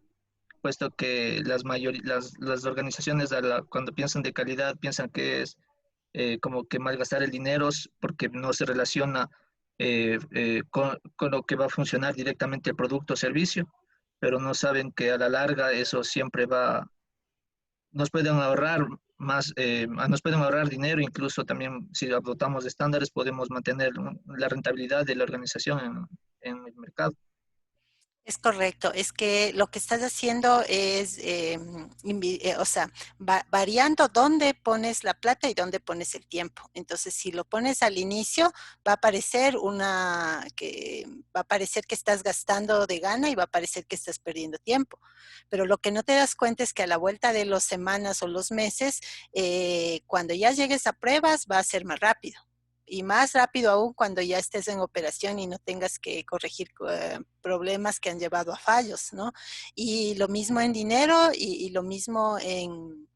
puesto que las organizaciones cuando piensan de calidad piensan que es como que malgastar el dinero porque no se relaciona con lo que va a funcionar directamente el producto o servicio, pero no saben que a la larga eso siempre nos pueden ahorrar nos pueden ahorrar dinero, incluso también si adoptamos estándares podemos mantener la rentabilidad de la organización en el mercado. Es correcto, es que lo que estás haciendo es, o sea, variando dónde pones la plata y dónde pones el tiempo. Entonces, si lo pones al inicio, va a parecer va a parecer que estás gastando de gana y va a parecer que estás perdiendo tiempo. Pero lo que no te das cuenta es que a la vuelta de las semanas o los meses, cuando ya llegues a pruebas, va a ser más rápido. Y más rápido aún cuando ya estés en operación y no tengas que corregir problemas que han llevado a fallos, ¿no? Y lo mismo en dinero y lo mismo en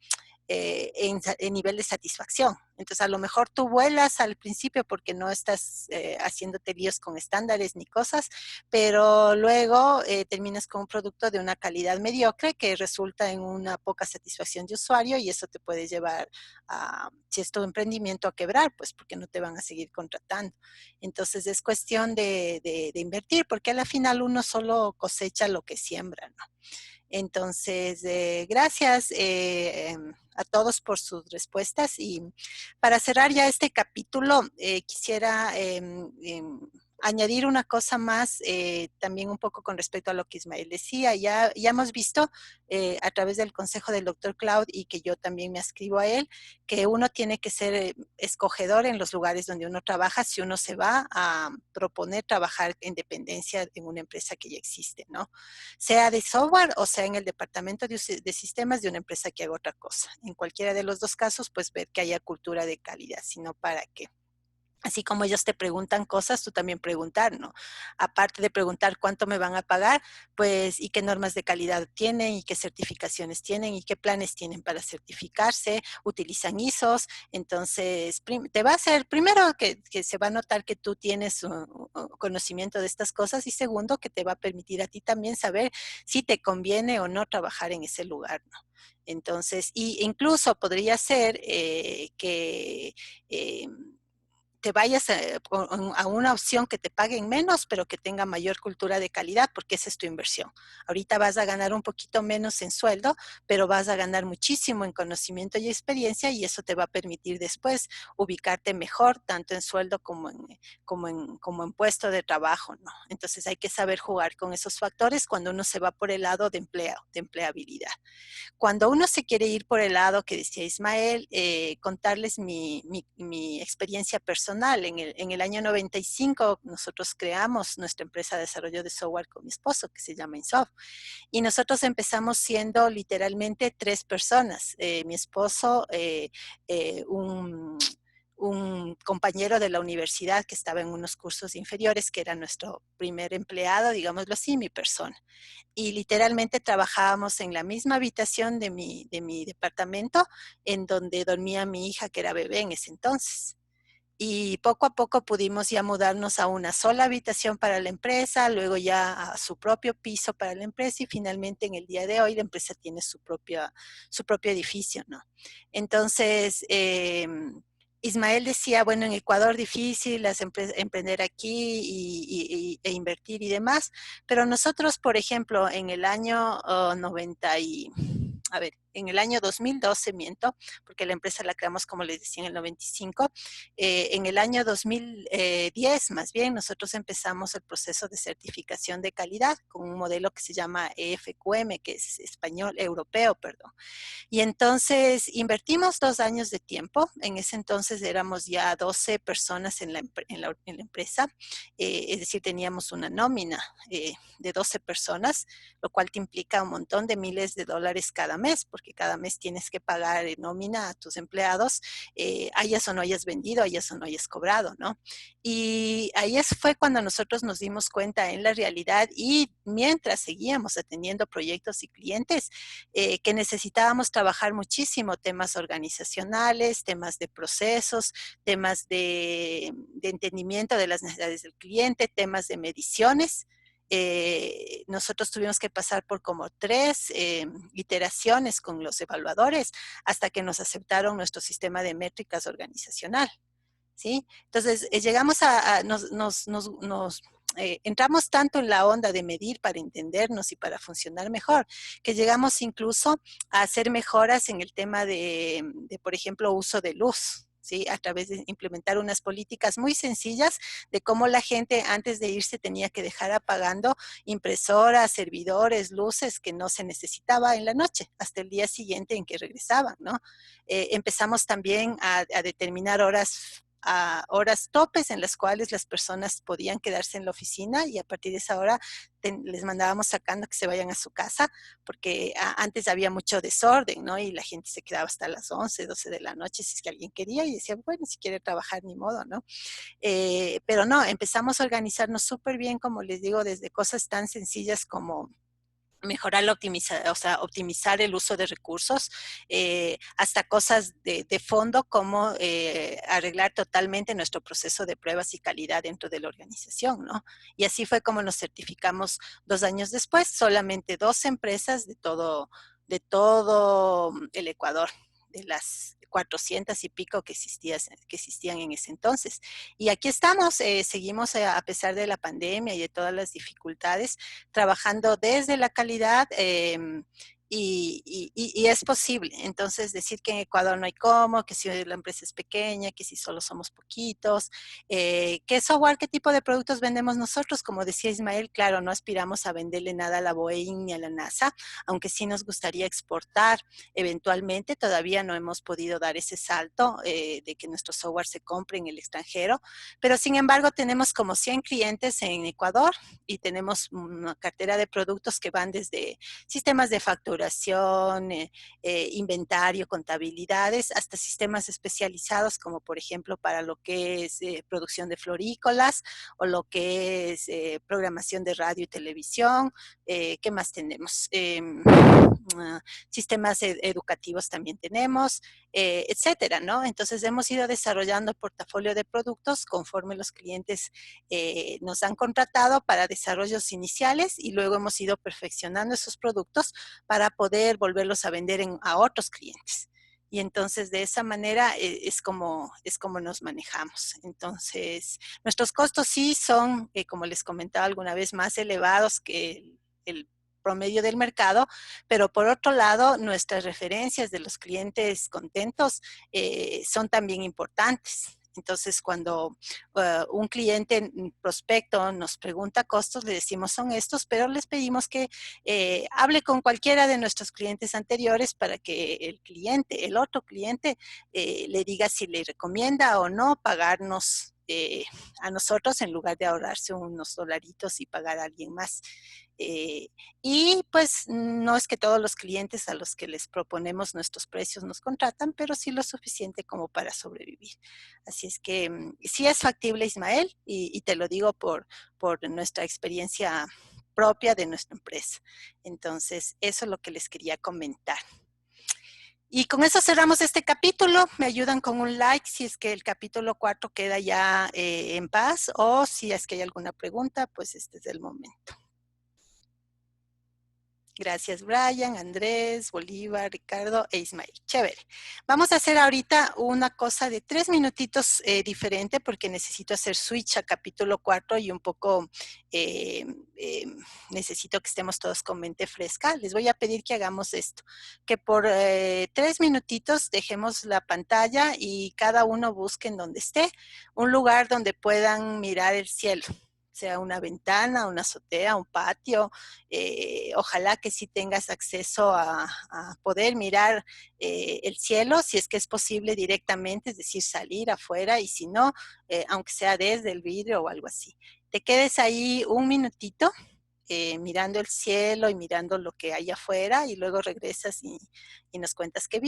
nivel de satisfacción. Entonces, a lo mejor tú vuelas al principio porque no estás haciéndote líos con estándares ni cosas, pero luego terminas con un producto de una calidad mediocre que resulta en una poca satisfacción de usuario y eso te puede llevar a, si es tu emprendimiento, a quebrar, pues porque no te van a seguir contratando. Entonces, es cuestión de invertir porque a la final uno solo cosecha lo que siembra, ¿no? Entonces, gracias a todos por sus respuestas y para cerrar ya este capítulo, quisiera añadir una cosa más, también un poco con respecto a lo que Ismael decía. Ya hemos visto a través del consejo del doctor Cloud y que yo también me ascribo a él, que uno tiene que ser escogedor en los lugares donde uno trabaja si uno se va a proponer trabajar en dependencia en una empresa que ya existe, ¿no? Sea de software o sea en el departamento de sistemas de una empresa que haga otra cosa. En cualquiera de los dos casos, pues ver que haya cultura de calidad, sino para qué. Así como ellos te preguntan cosas, tú también preguntar, ¿no? Aparte de preguntar cuánto me van a pagar, pues, y qué normas de calidad tienen, y qué certificaciones tienen, y qué planes tienen para certificarse, utilizan ISOs. Entonces, te va a hacer, primero, que se va a notar que tú tienes conocimiento de estas cosas, y segundo, que te va a permitir a ti también saber si te conviene o no trabajar en ese lugar, ¿no? Entonces, y incluso podría ser que te vayas a una opción que te paguen menos, pero que tenga mayor cultura de calidad, porque esa es tu inversión. Ahorita vas a ganar un poquito menos en sueldo, pero vas a ganar muchísimo en conocimiento y experiencia y eso te va a permitir después ubicarte mejor, tanto en sueldo como en puesto de trabajo, ¿no? Entonces hay que saber jugar con esos factores cuando uno se va por el lado de empleabilidad. Cuando uno se quiere ir por el lado que decía Ismael, contarles mi experiencia personal. En el año 95 nosotros creamos nuestra empresa de desarrollo de software con mi esposo, que se llama Insoft. Y nosotros empezamos siendo literalmente 3 personas. Mi esposo, un compañero de la universidad que estaba en unos cursos inferiores, que era nuestro primer empleado, digámoslo así, mi persona. Y literalmente trabajábamos en la misma habitación de mi departamento, en donde dormía mi hija, que era bebé en ese entonces. Y poco a poco pudimos ya mudarnos a una sola habitación para la empresa, luego ya a su propio piso para la empresa y finalmente en el día de hoy la empresa tiene su propio edificio, ¿no? Entonces, Ismael decía, bueno, en Ecuador difícil emprender aquí e invertir y demás, pero nosotros, por ejemplo, en el año 2012, miento, porque la empresa la creamos, como les decía, en el 95, en el año 2010, más bien, nosotros empezamos el proceso de certificación de calidad con un modelo que se llama EFQM, que es español, europeo, perdón. Y entonces invertimos 2 años de tiempo. En ese entonces éramos ya 12 personas en la empresa, es decir, teníamos una nómina de 12 personas, lo cual te implica un montón de miles de dólares cada mes, porque cada mes tienes que pagar nómina a tus empleados, hayas o no hayas vendido, hayas o no hayas cobrado, ¿no? Y ahí fue cuando nosotros nos dimos cuenta en la realidad, y mientras seguíamos atendiendo proyectos y clientes, que necesitábamos trabajar muchísimo temas organizacionales, temas de procesos, temas de entendimiento de las necesidades del cliente, temas de mediciones. Nosotros tuvimos que pasar por como 3 iteraciones con los evaluadores hasta que nos aceptaron nuestro sistema de métricas organizacional, ¿sí? Entonces, llegamos entramos tanto en la onda de medir para entendernos y para funcionar mejor, que llegamos incluso a hacer mejoras en el tema de por ejemplo, uso de luz, ¿sí? A través de implementar unas políticas muy sencillas de cómo la gente antes de irse tenía que dejar apagando impresoras, servidores, luces que no se necesitaba en la noche, hasta el día siguiente en que regresaban, ¿no? Empezamos también a determinar a horas topes en las cuales las personas podían quedarse en la oficina, y a partir de esa hora les mandábamos sacando que se vayan a su casa, porque antes había mucho desorden, ¿no? Y la gente se quedaba hasta las 11, 12 de la noche si es que alguien quería, y decía, bueno, si quiere trabajar, ni modo, ¿no? Pero no, empezamos a organizarnos súper bien, como les digo, desde cosas tan sencillas como mejorar optimizar el uso de recursos, hasta cosas de fondo como arreglar totalmente nuestro proceso de pruebas y calidad dentro de la organización, ¿no? Y así fue como nos certificamos 2 años después, solamente 2 empresas de todo el Ecuador, de las 400 y pico que existían en ese entonces. Y aquí estamos, seguimos a pesar de la pandemia y de todas las dificultades, trabajando desde la calidad, y es posible. Entonces, decir que en Ecuador no hay cómo, que si la empresa es pequeña, que si solo somos poquitos, ¿qué software, qué tipo de productos vendemos nosotros? Como decía Ismael, claro, no aspiramos a venderle nada a la Boeing ni a la NASA, aunque sí nos gustaría exportar eventualmente. Todavía no hemos podido dar ese salto de que nuestro software se compre en el extranjero, pero sin embargo tenemos como 100 clientes en Ecuador y tenemos una cartera de productos que van desde sistemas de facturación, inventario, contabilidades, hasta sistemas especializados como por ejemplo para lo que es producción de florícolas o lo que es programación de radio y televisión. ¿Qué más tenemos? Sistemas educativos también tenemos, etcétera, ¿no? Entonces hemos ido desarrollando portafolio de productos conforme los clientes nos han contratado para desarrollos iniciales, y luego hemos ido perfeccionando esos productos para poder volverlos a vender a otros clientes. Y entonces de esa manera es como nos manejamos. Entonces nuestros costos sí son, como les comentaba alguna vez, más elevados que el promedio del mercado, pero por otro lado nuestras referencias de los clientes contentos son también importantes. Entonces, cuando un cliente prospecto nos pregunta costos, le decimos son estos, pero les pedimos que hable con cualquiera de nuestros clientes anteriores para que el otro cliente, le diga si le recomienda o no pagarnos a nosotros en lugar de ahorrarse unos dolaritos y pagar a alguien más. Y pues no es que todos los clientes a los que les proponemos nuestros precios nos contratan, pero sí lo suficiente como para sobrevivir. Así es que sí es factible, Ismael, y te lo digo por nuestra experiencia propia de nuestra empresa. Entonces, eso es lo que les quería comentar. Y con eso cerramos este capítulo. Me ayudan con un like si es que el capítulo 4 queda ya en paz, o si es que hay alguna pregunta, pues este es el momento. Gracias, Brian, Andrés, Bolívar, Ricardo e Ismael. Chévere. Vamos a hacer ahorita una cosa de 3 minutitos diferente porque necesito hacer switch a capítulo 4 y un poco necesito que estemos todos con mente fresca. Les voy a pedir que hagamos esto, que por 3 minutitos dejemos la pantalla y cada uno busque en donde esté un lugar donde puedan mirar el cielo, sea una ventana, una azotea, un patio. Ojalá que sí tengas acceso a poder mirar el cielo, si es que es posible directamente, es decir, salir afuera, y si no, aunque sea desde el vidrio o algo así. Te quedes ahí un minutito mirando el cielo y mirando lo que hay afuera, y luego regresas y nos cuentas qué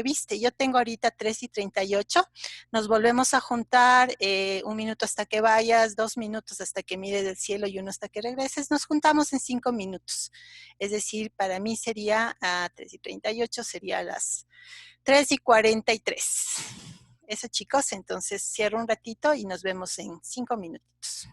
viste. Yo tengo ahorita 3:38, nos volvemos a juntar 1 minuto hasta que vayas, 2 minutos hasta que mires el cielo y 1 hasta que regreses. Nos juntamos en 5 minutos. Es decir, para mí sería a 3:38, sería a las 3:43. Eso, chicos, entonces cierro un ratito y nos vemos en 5 minutitos.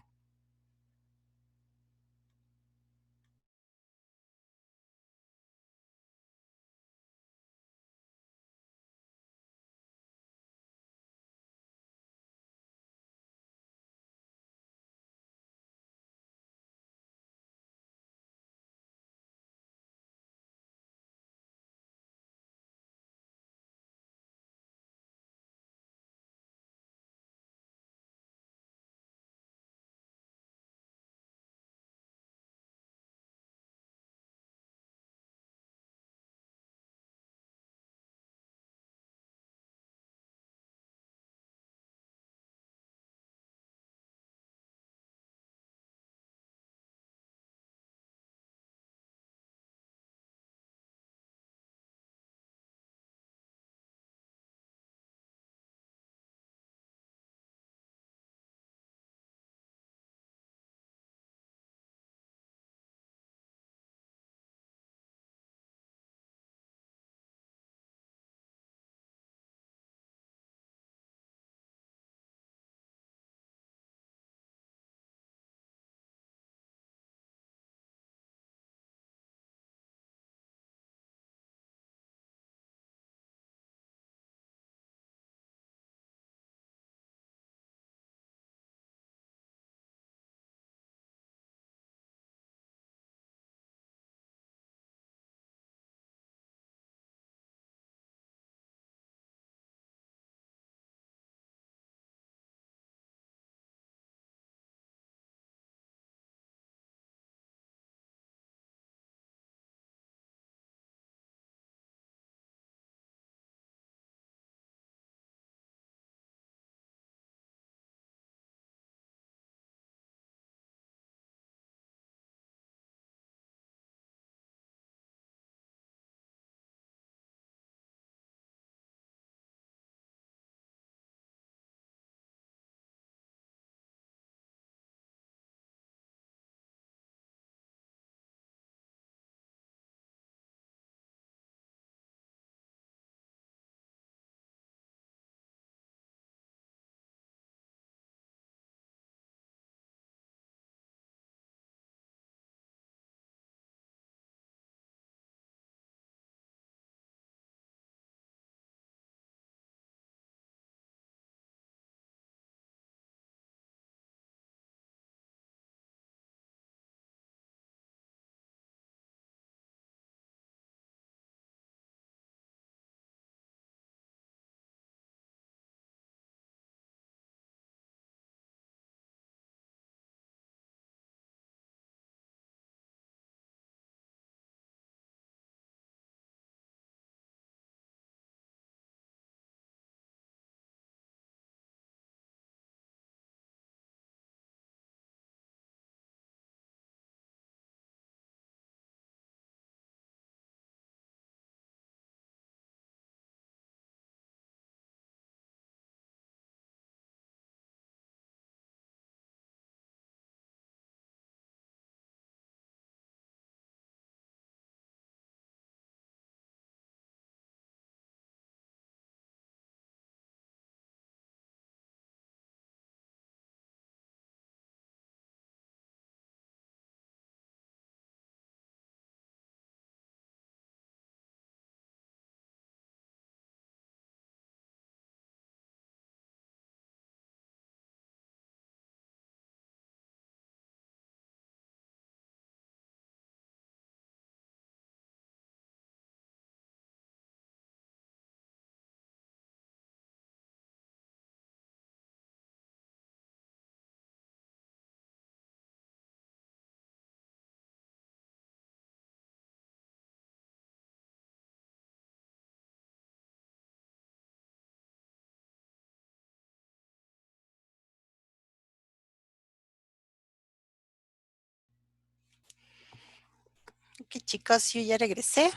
Ok, chicos, yo ya regresé.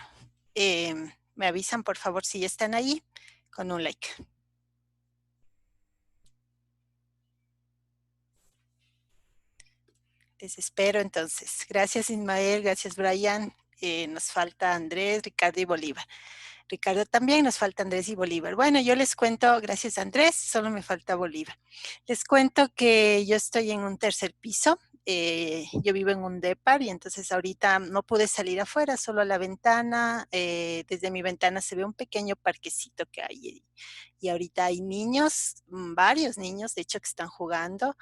Me avisan, por favor, si ya están ahí, con un like. Les espero entonces. Gracias, Ismael. Gracias, Brian. Nos falta Andrés, Ricardo y Bolívar. Ricardo también, nos falta Andrés y Bolívar. Bueno, yo les cuento, gracias Andrés, solo me falta Bolívar. Les cuento que yo estoy en un tercer piso, yo vivo en un depar y entonces ahorita no pude salir afuera, solo a la ventana. Desde mi ventana se ve un pequeño parquecito que hay y ahorita hay niños, varios niños de hecho que están jugando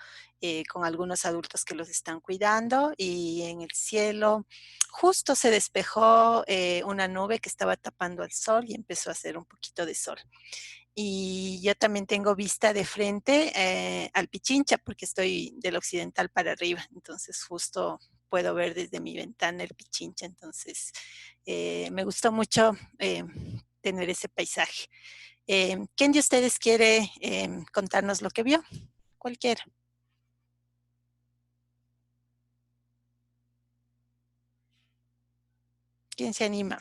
con algunos adultos que los están cuidando y en el cielo justo se despejó una nube que estaba tapando al sol y empezó a hacer un poquito de sol. Y yo también tengo vista de frente al Pichincha porque estoy del occidental para arriba, entonces justo puedo ver desde mi ventana el Pichincha, entonces me gustó mucho tener ese paisaje. ¿Quién de ustedes quiere contarnos lo que vio? Cualquiera. ¿Quién se anima?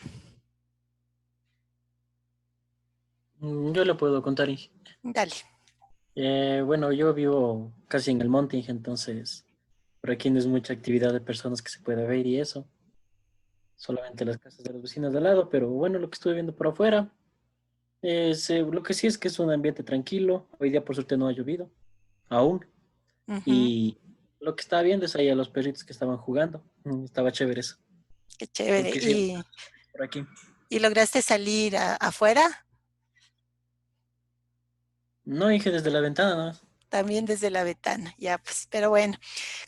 Yo le puedo contar, Inge. Dale. Bueno, yo vivo casi en el monte, Inge, entonces por aquí no es mucha actividad de personas que se pueda ver y eso. Solamente las casas de los vecinos de al lado, pero bueno, lo que estuve viendo por afuera, lo que sí es que es un ambiente tranquilo. Hoy día por suerte no ha llovido, aún. Y lo que estaba viendo es ahí a los perritos que estaban jugando. Estaba chévere eso. Qué chévere. Porque sí, por aquí. ¿Y lograste salir afuera? No, dije desde la ventana, ¿no? También desde la ventana, ya pues, pero bueno,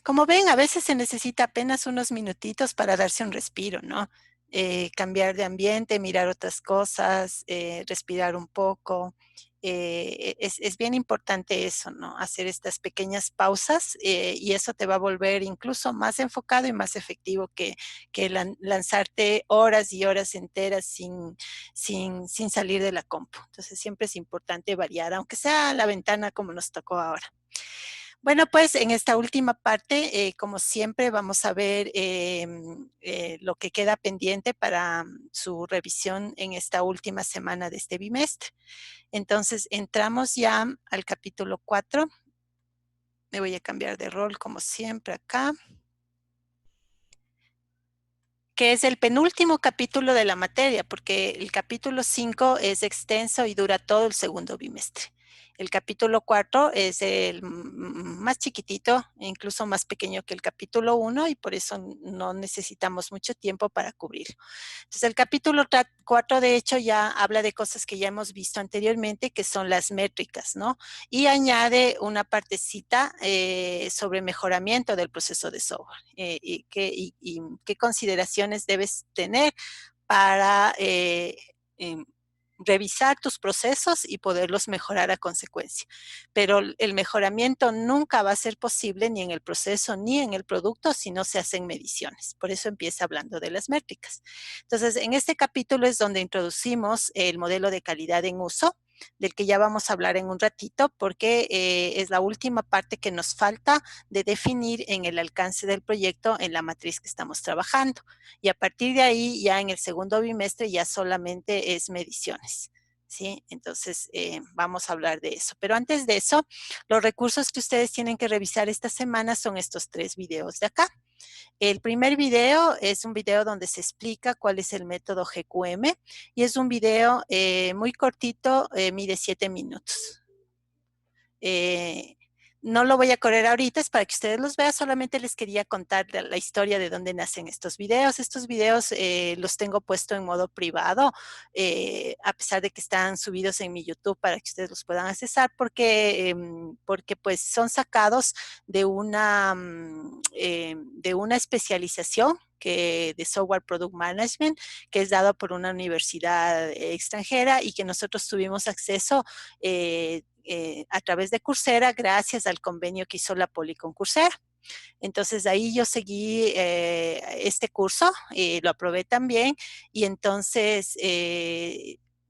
como ven, a veces se necesita apenas unos minutitos para darse un respiro, ¿no? Cambiar de ambiente, mirar otras cosas, respirar un poco. Es bien importante eso, ¿no? Hacer estas pequeñas pausas y eso te va a volver incluso más enfocado y más efectivo que lanzarte horas y horas enteras sin salir de la compu. Entonces siempre es importante variar, aunque sea la ventana como nos tocó ahora. Bueno, pues en esta última parte, como siempre, vamos a ver lo que queda pendiente para su revisión en esta última semana de este bimestre. Entonces, entramos ya al capítulo 4. Me voy a cambiar de rol como siempre acá, que es el penúltimo capítulo de la materia, porque el capítulo 5 es extenso y dura todo el segundo bimestre. El capítulo 4 es el más chiquitito, incluso más pequeño que el capítulo 1 y por eso no necesitamos mucho tiempo para cubrirlo. Entonces, el capítulo 4, de hecho, ya habla de cosas que ya hemos visto anteriormente, que son las métricas, ¿no? Y añade una partecita sobre mejoramiento del proceso de software y qué consideraciones debes tener para revisar tus procesos y poderlos mejorar a consecuencia. Pero el mejoramiento nunca va a ser posible ni en el proceso ni en el producto si no se hacen mediciones. Por eso empieza hablando de las métricas. Entonces, en este capítulo es donde introducimos el modelo de calidad en uso, del que ya vamos a hablar en un ratito, porque es la última parte que nos falta de definir en el alcance del proyecto en la matriz que estamos trabajando. Y a partir de ahí, ya en el segundo bimestre, ya solamente es mediciones. ¿Sí? Entonces, vamos a hablar de eso. Pero antes de eso, los recursos que ustedes tienen que revisar esta semana son estos 3 videos de acá. El primer video es un video donde se explica cuál es el método GQM y es un video muy cortito, mide 7 minutos. No lo voy a correr ahorita, es para que ustedes los vean, solamente les quería contar la historia de dónde nacen estos videos. Estos videos los tengo puesto en modo privado, a pesar de que están subidos en mi YouTube para que ustedes los puedan accesar, porque pues son sacados de una especialización de Software Product Management, que es dado por una universidad extranjera y que nosotros tuvimos acceso a través de Coursera, gracias al convenio que hizo la Poli con Coursera. Entonces ahí yo seguí este curso, lo aprobé también y entonces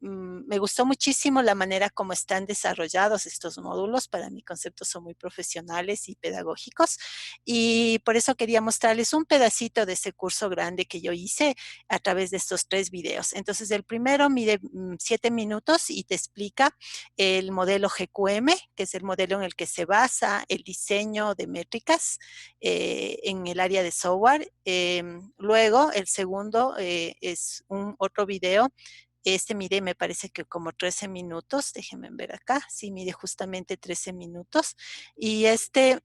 me gustó muchísimo la manera como están desarrollados estos módulos. Para mi concepto son muy profesionales y pedagógicos. Y por eso quería mostrarles un pedacito de ese curso grande que yo hice a través de estos 3 videos. Entonces, el primero mide 7 minutos y te explica el modelo GQM, que es el modelo en el que se basa el diseño de métricas en el área de software. Luego, el segundo es otro video. Este mide, me parece que como 13 minutos, déjenme ver acá, sí mide justamente 13 minutos, y este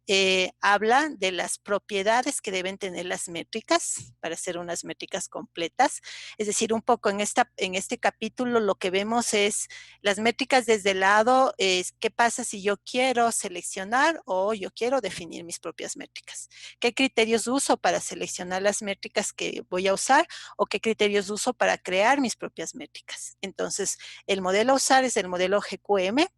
habla de las propiedades que deben tener las métricas para hacer unas métricas completas. Es decir, un poco en este capítulo lo que vemos es las métricas desde el lado, qué pasa si yo quiero seleccionar o yo quiero definir mis propias métricas. ¿Qué criterios uso para seleccionar las métricas que voy a usar o qué criterios uso para crear mis propias métricas? Entonces, el modelo a usar es el modelo GQM.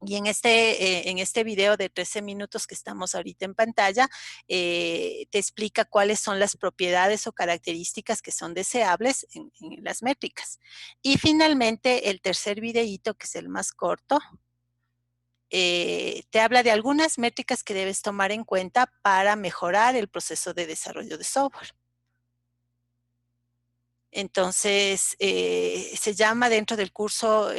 Y en este video de 13 minutos que estamos ahorita en pantalla, te explica cuáles son las propiedades o características que son deseables en las métricas. Y finalmente, el tercer videíto, que es el más corto, te habla de algunas métricas que debes tomar en cuenta para mejorar el proceso de desarrollo de software. Entonces, se llama dentro del curso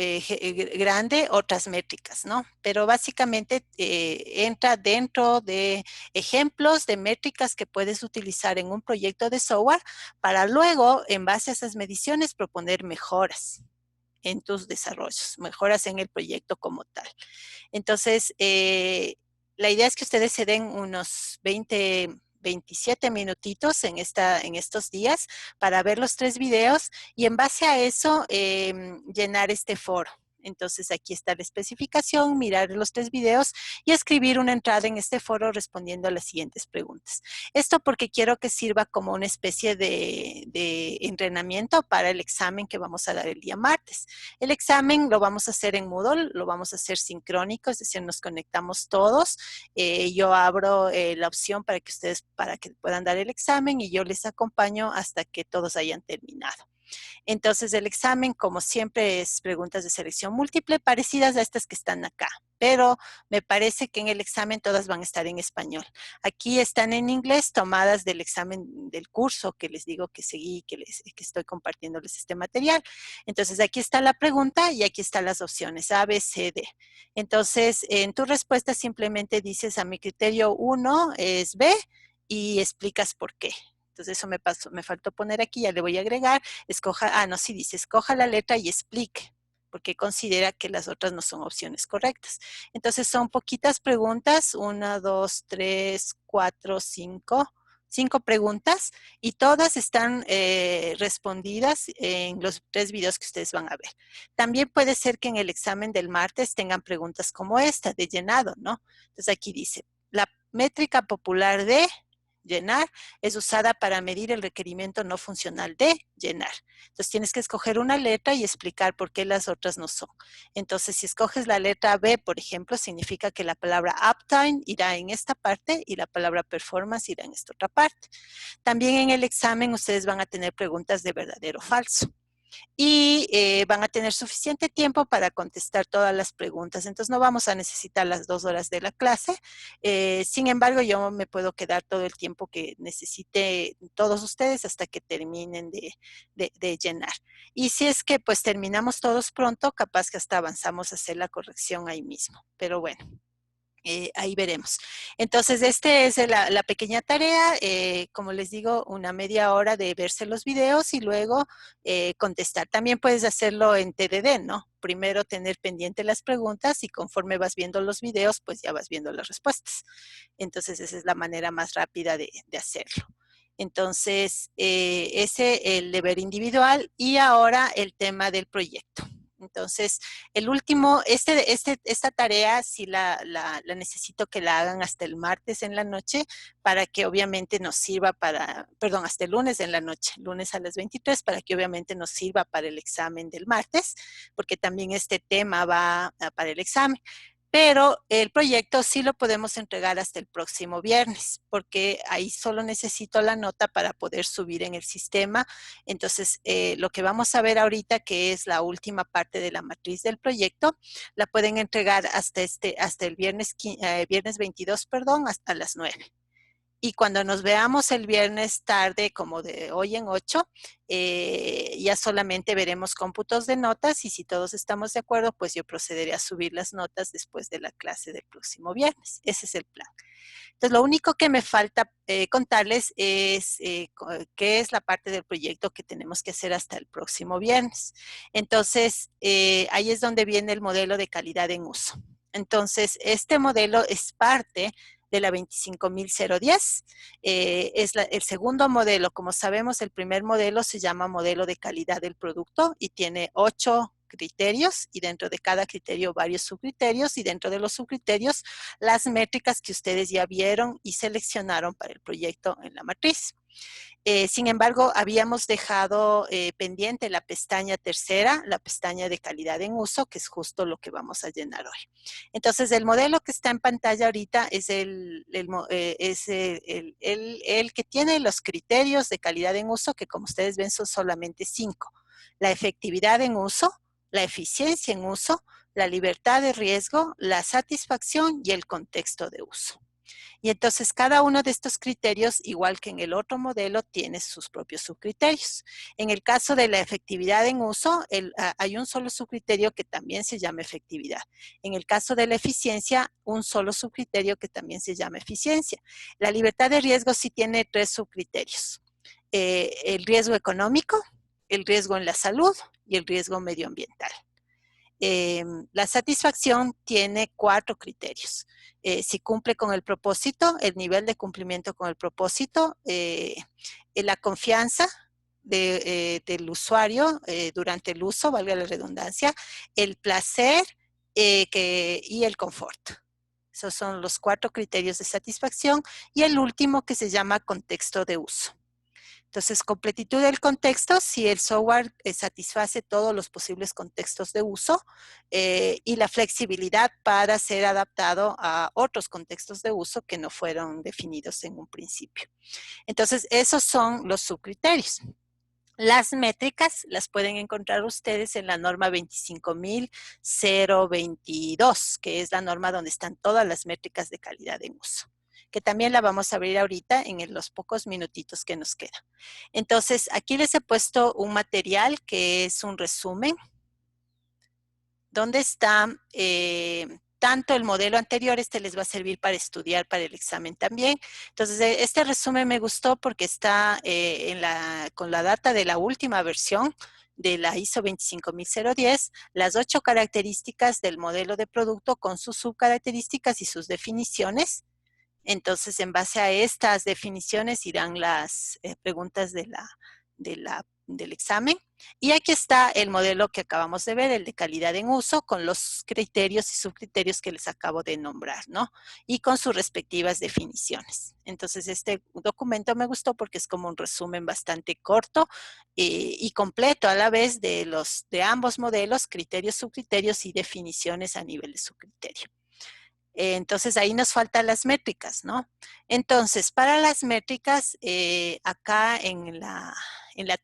grande otras métricas, ¿no? Pero básicamente entra dentro de ejemplos de métricas que puedes utilizar en un proyecto de software para luego, en base a esas mediciones, proponer mejoras en tus desarrollos, mejoras en el proyecto como tal. Entonces, la idea es que ustedes se den unos 27 minutitos en estos días para ver los 3 videos y en base a eso llenar este foro. Entonces, aquí está la especificación, mirar los 3 videos y escribir una entrada en este foro respondiendo a las siguientes preguntas. Esto porque quiero que sirva como una especie de entrenamiento para el examen que vamos a dar el día martes. El examen lo vamos a hacer en Moodle, lo vamos a hacer sincrónico, es decir, nos conectamos todos. Yo abro la opción para que puedan dar el examen y yo les acompaño hasta que todos hayan terminado. Entonces, el examen, como siempre, es preguntas de selección múltiple, parecidas a estas que están acá, pero me parece que en el examen todas van a estar en español. Aquí están en inglés, tomadas del examen del curso que les digo que seguí, que estoy compartiéndoles este material. Entonces, aquí está la pregunta y aquí están las opciones A, B, C, D. Entonces, en tu respuesta simplemente dices, a mi criterio 1 es B y explicas por qué. Entonces, eso me faltó poner aquí, ya le voy a agregar. Escoja la letra y explique, porque considera que las otras no son opciones correctas. Entonces, son poquitas preguntas, 1, 2, 3, 4, 5. 5 preguntas y todas están respondidas en los 3 videos que ustedes van a ver. También puede ser que en el examen del martes tengan preguntas como esta, de llenado, ¿no? Entonces, aquí dice, la métrica popular de llenar es usada para medir el requerimiento no funcional de llenar. Entonces tienes que escoger una letra y explicar por qué las otras no son. Entonces si escoges la letra B, por ejemplo, significa que la palabra uptime irá en esta parte y la palabra performance irá en esta otra parte. También en el examen ustedes van a tener preguntas de verdadero o falso. Y van a tener suficiente tiempo para contestar todas las preguntas. Entonces, no vamos a necesitar las 2 horas de la clase. Sin embargo, yo me puedo quedar todo el tiempo que necesite todos ustedes hasta que terminen de llenar. Y si es que pues terminamos todos pronto, capaz que hasta avanzamos a hacer la corrección ahí mismo. Pero bueno. Ahí veremos. Entonces, esta es la pequeña tarea, como les digo, una media hora de verse los videos y luego contestar. También puedes hacerlo en TDD, ¿no? Primero tener pendiente las preguntas y conforme vas viendo los videos, pues ya vas viendo las respuestas. Entonces, esa es la manera más rápida de hacerlo. Entonces, ese el deber individual y ahora el tema del proyecto. Entonces, el último, esta tarea sí la necesito que la hagan hasta el martes en la noche para que obviamente nos sirva hasta el lunes en la noche, lunes a las 23, para que obviamente nos sirva para el examen del martes, porque también este tema va para el examen. Pero el proyecto sí lo podemos entregar hasta el próximo viernes, porque ahí solo necesito la nota para poder subir en el sistema. Entonces, lo que vamos a ver ahorita, que es la última parte de la matriz del proyecto, la pueden entregar hasta el viernes 22, perdón, hasta las 9. Y cuando nos veamos el viernes tarde, como de hoy en 8, ya solamente veremos cómputos de notas y si todos estamos de acuerdo, pues yo procederé a subir las notas después de la clase del próximo viernes. Ese es el plan. Entonces, lo único que me falta contarles es qué es la parte del proyecto que tenemos que hacer hasta el próximo viernes. Entonces, ahí es donde viene el modelo de calidad en uso. Entonces, este modelo es parte de la 25010. Es el segundo modelo. Como sabemos, el primer modelo se llama modelo de calidad del producto y tiene 8 criterios y dentro de cada criterio varios subcriterios y dentro de los subcriterios las métricas que ustedes ya vieron y seleccionaron para el proyecto en la matriz. Sin embargo, habíamos dejado pendiente la pestaña tercera, la pestaña de calidad en uso, que es justo lo que vamos a llenar hoy. Entonces, el modelo que está en pantalla ahorita es el que tiene los criterios de calidad en uso, que como ustedes ven son solamente 5. La efectividad en uso, la eficiencia en uso, la libertad de riesgo, la satisfacción y el contexto de uso. Y entonces cada uno de estos criterios, igual que en el otro modelo, tiene sus propios subcriterios. En el caso de la efectividad en uso, hay un solo subcriterio que también se llama efectividad. En el caso de la eficiencia, un solo subcriterio que también se llama eficiencia. La libertad de riesgo sí tiene 3 subcriterios. El riesgo económico, el riesgo en la salud y el riesgo medioambiental. La satisfacción tiene 4 criterios. Si cumple con el propósito, el nivel de cumplimiento con el propósito, la confianza del usuario durante el uso, valga la redundancia, el placer y el confort. Esos son los 4 criterios de satisfacción y el último que se llama contexto de uso. Entonces, completitud del contexto, si el software satisface todos los posibles contextos de uso y la flexibilidad para ser adaptado a otros contextos de uso que no fueron definidos en un principio. Entonces, esos son los subcriterios. Las métricas las pueden encontrar ustedes en la norma 25022, que es la norma donde están todas las métricas de calidad en uso, que también la vamos a abrir ahorita en los pocos minutitos que nos quedan. Entonces, aquí les he puesto un material que es un resumen, donde está tanto el modelo anterior, este les va a servir para estudiar para el examen también. Entonces, este resumen me gustó porque está con la data de la última versión de la ISO 25010, las 8 características del modelo de producto con sus subcaracterísticas y sus definiciones. Entonces, en base a estas definiciones irán las preguntas del examen. Y aquí está el modelo que acabamos de ver, el de calidad en uso, con los criterios y subcriterios que les acabo de nombrar, ¿no? Y con sus respectivas definiciones. Entonces, este documento me gustó porque es como un resumen bastante corto y completo a la vez de ambos modelos, criterios, subcriterios y definiciones a nivel de subcriterio. Entonces, ahí nos faltan las métricas, ¿no? Entonces, para las métricas, acá en la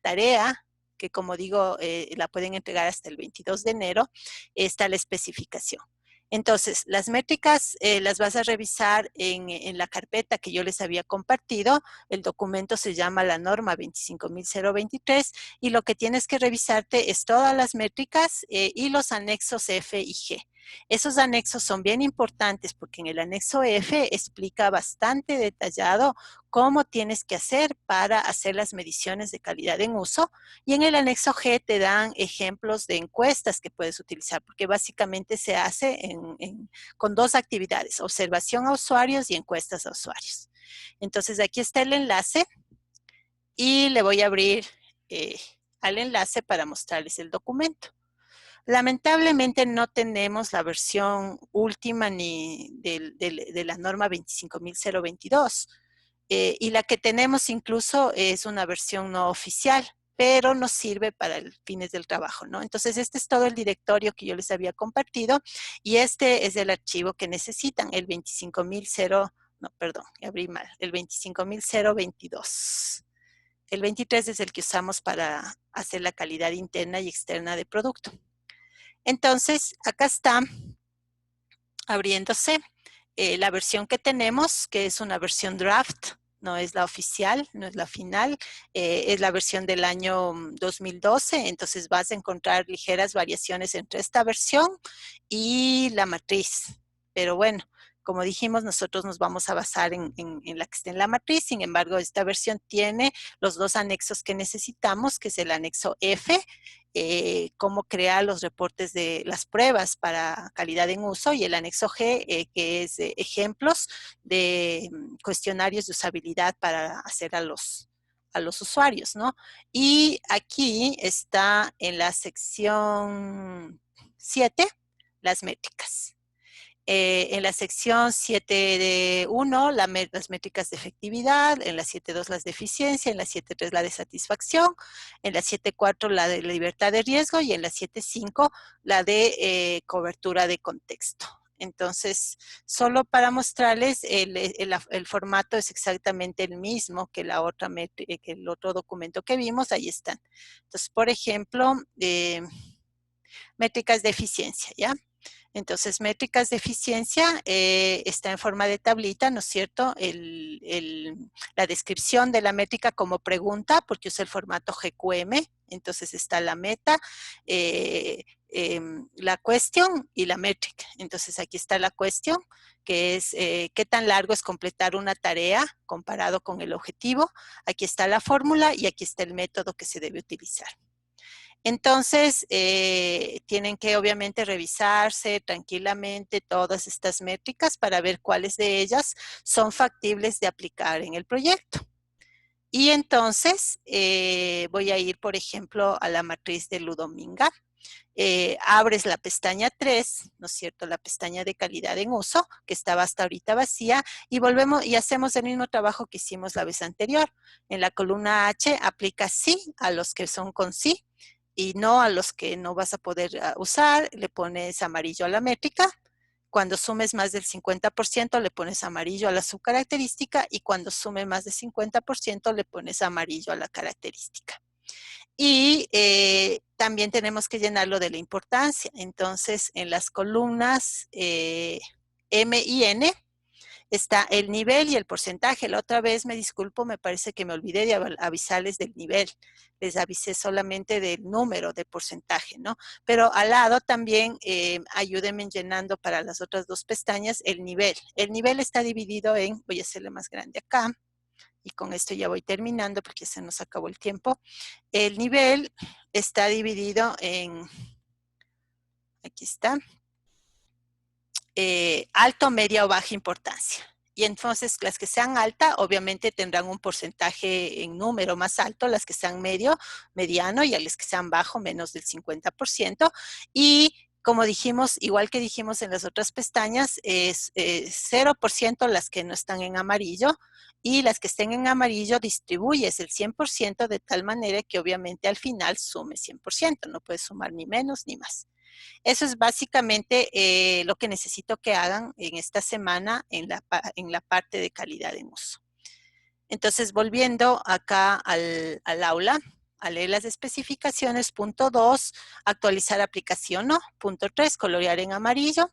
tarea, que como digo, la pueden entregar hasta el 22 de enero, está la especificación. Entonces, las métricas las vas a revisar en la carpeta que yo les había compartido. El documento se llama la norma 25023 y lo que tienes que revisarte es todas las métricas y los anexos F y G. Esos anexos son bien importantes porque en el anexo F explica bastante detallado cómo tienes que hacer para hacer las mediciones de calidad en uso y en el anexo G te dan ejemplos de encuestas que puedes utilizar porque básicamente se hace con 2 actividades, observación a usuarios y encuestas a usuarios. Entonces aquí está el enlace y le voy a abrir al enlace para mostrarles el documento. Lamentablemente no tenemos la versión última ni de la norma 25022 y la que tenemos incluso es una versión no oficial, pero nos sirve para el fines del trabajo, ¿no? Entonces, este es todo el directorio que yo les había compartido y este es el archivo que necesitan, el 25.000, no, perdón, abrí mal, el 25.022. El 23 es el que usamos para hacer la calidad interna y externa de producto. Entonces, acá está abriéndose la versión que tenemos, que es una versión draft, no es la oficial, no es la final, es la versión del año 2012, entonces vas a encontrar ligeras variaciones entre esta versión y la matriz. Pero bueno, como dijimos, nosotros nos vamos a basar en la que está en la matriz, sin embargo, esta versión tiene los dos anexos que necesitamos, que es el anexo F, cómo crear los reportes de las pruebas para calidad en uso, y el anexo G, que es ejemplos de cuestionarios de usabilidad para hacer a los usuarios, ¿no? Y aquí está en la sección 7, las métricas. En la sección 7.1, las métricas de efectividad, en la 7.2 las de eficiencia, en la 7.3 la de satisfacción, en la 7.4 la de libertad de riesgo y en la 7.5 la de cobertura de contexto. Entonces, solo para mostrarles, el formato es exactamente el mismo que que el otro documento que vimos, ahí están. Entonces, por ejemplo, métricas de eficiencia, ¿ya? Entonces, métricas de eficiencia está en forma de tablita, ¿no es cierto? La descripción de la métrica como pregunta, porque usa el formato GQM. Entonces, está la meta, la cuestión y la métrica. Entonces, aquí está la cuestión, que es qué tan largo es completar una tarea comparado con el objetivo. Aquí está la fórmula y aquí está el método que se debe utilizar. Entonces, tienen que obviamente revisarse tranquilamente todas estas métricas para ver cuáles de ellas son factibles de aplicar en el proyecto. Y entonces, voy a ir, por ejemplo, a la matriz de Ludominga. Abres la pestaña 3, ¿no es cierto? La pestaña de calidad en uso, que estaba hasta ahorita vacía, y volvemos y hacemos el mismo trabajo que hicimos la vez anterior. En la columna H, aplica sí a los que son con sí, y no a los que no vas a poder usar, le pones amarillo a la métrica. Cuando sumes más del 50%, le pones amarillo a la subcaracterística, y cuando sume más del 50%, le pones amarillo a la característica. Y también tenemos que llenarlo de la importancia. Entonces, en las columnas M y N, está el nivel y el porcentaje. La otra vez, me disculpo, me parece que me olvidé de avisarles del nivel. Les avisé solamente del número, de porcentaje, ¿no? Pero al lado también ayúdenme llenando para las otras dos pestañas el nivel. El nivel está dividido en, voy a hacerle más grande acá, y con esto ya voy terminando porque se nos acabó el tiempo. El nivel está dividido en, aquí está, alto, media o baja importancia. Y entonces las que sean alta, obviamente tendrán un porcentaje en número más alto, las que sean medio, mediano, y a las que sean bajo, menos del 50%. Y como dijimos, igual que dijimos en las otras pestañas, es 0% las que no están en amarillo, y las que estén en amarillo distribuyes el 100% de tal manera que obviamente al final sume 100%, no puedes sumar ni menos ni más. Eso es básicamente lo que necesito que hagan en esta semana en la parte de calidad en uso. Entonces, volviendo acá al aula, a leer las especificaciones, punto 2, actualizar aplicación, ¿no? Punto 3, colorear en amarillo,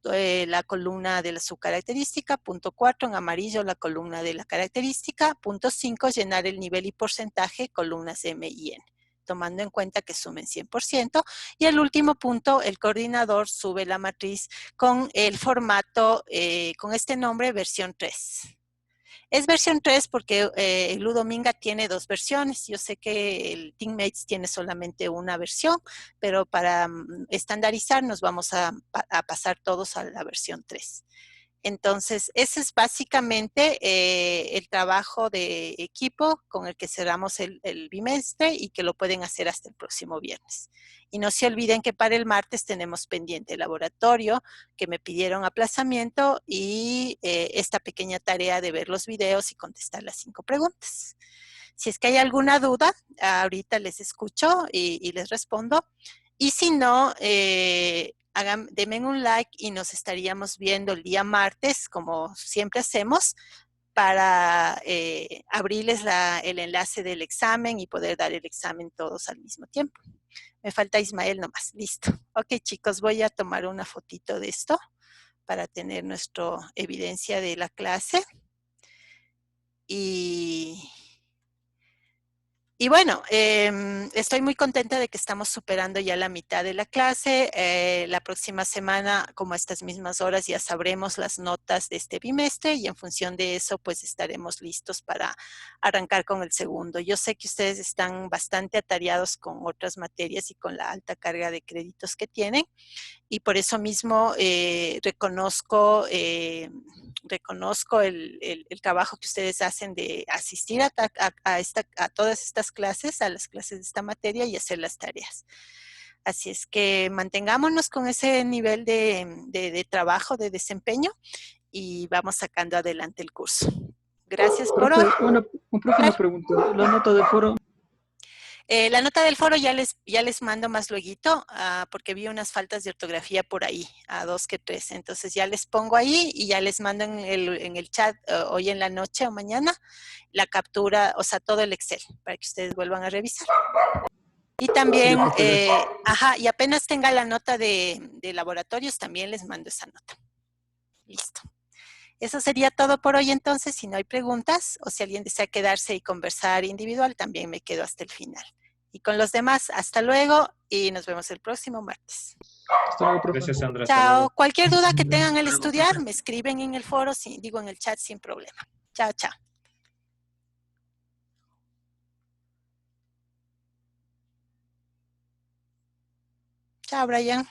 la columna de su característica, punto 4, en amarillo la columna de la característica, punto 5, llenar el nivel y porcentaje, columnas M y N, tomando en cuenta que sumen 100%. Y el último punto, el coordinador sube la matriz con el formato, con este nombre, versión 3. Es versión 3 porque Ludominga tiene dos versiones. Yo sé que el Teammates tiene solamente una versión, pero para estandarizar nos vamos a pasar todos a la versión 3. Entonces, ese es básicamente el trabajo de equipo con el que cerramos el bimestre y que lo pueden hacer hasta el próximo viernes. Y no se olviden que para el martes tenemos pendiente el laboratorio, que me pidieron aplazamiento, y esta pequeña tarea de ver los videos y contestar las 5 preguntas. Si es que hay alguna duda, ahorita les escucho y les respondo. Y si no, denme un like y nos estaríamos viendo el día martes, como siempre hacemos, para abrirles el enlace del examen y poder dar el examen todos al mismo tiempo. Me falta Ismael nomás, listo. Ok, chicos, voy a tomar una fotito de esto para tener nuestra evidencia de la clase. Y bueno, estoy muy contenta de que estamos superando ya la mitad de la clase. La próxima semana, como a estas mismas horas, ya sabremos las notas de este bimestre y en función de eso, pues estaremos listos para arrancar con el segundo. Yo sé que ustedes están bastante atareados con otras materias y con la alta carga de créditos que tienen. Y por eso mismo reconozco el trabajo que ustedes hacen de asistir a todas estas clases, a las clases de esta materia y hacer las tareas. Así es que mantengámonos con ese nivel de trabajo, de desempeño y vamos sacando adelante el curso. Gracias por hoy. Una pregunta. La nota de foro. La nota del foro ya les mando más lueguito, porque vi unas faltas de ortografía por ahí, a 2 que 3. Entonces ya les pongo ahí y ya les mando en el chat hoy en la noche o mañana la captura, o sea, todo el Excel, para que ustedes vuelvan a revisar. Y también, y apenas tenga la nota de laboratorios, también les mando esa nota. Listo. Eso sería todo por hoy entonces. Si no hay preguntas o si alguien desea quedarse y conversar individual, también me quedo hasta el final. Y con los demás, hasta luego y nos vemos el próximo martes. Hasta luego, profe. Gracias, Sandra. Chao. Cualquier duda que tengan al Hasta luego, estudiar, profe. me escriben en el foro, en el chat sin problema. Chao, chao. Chao, Brian.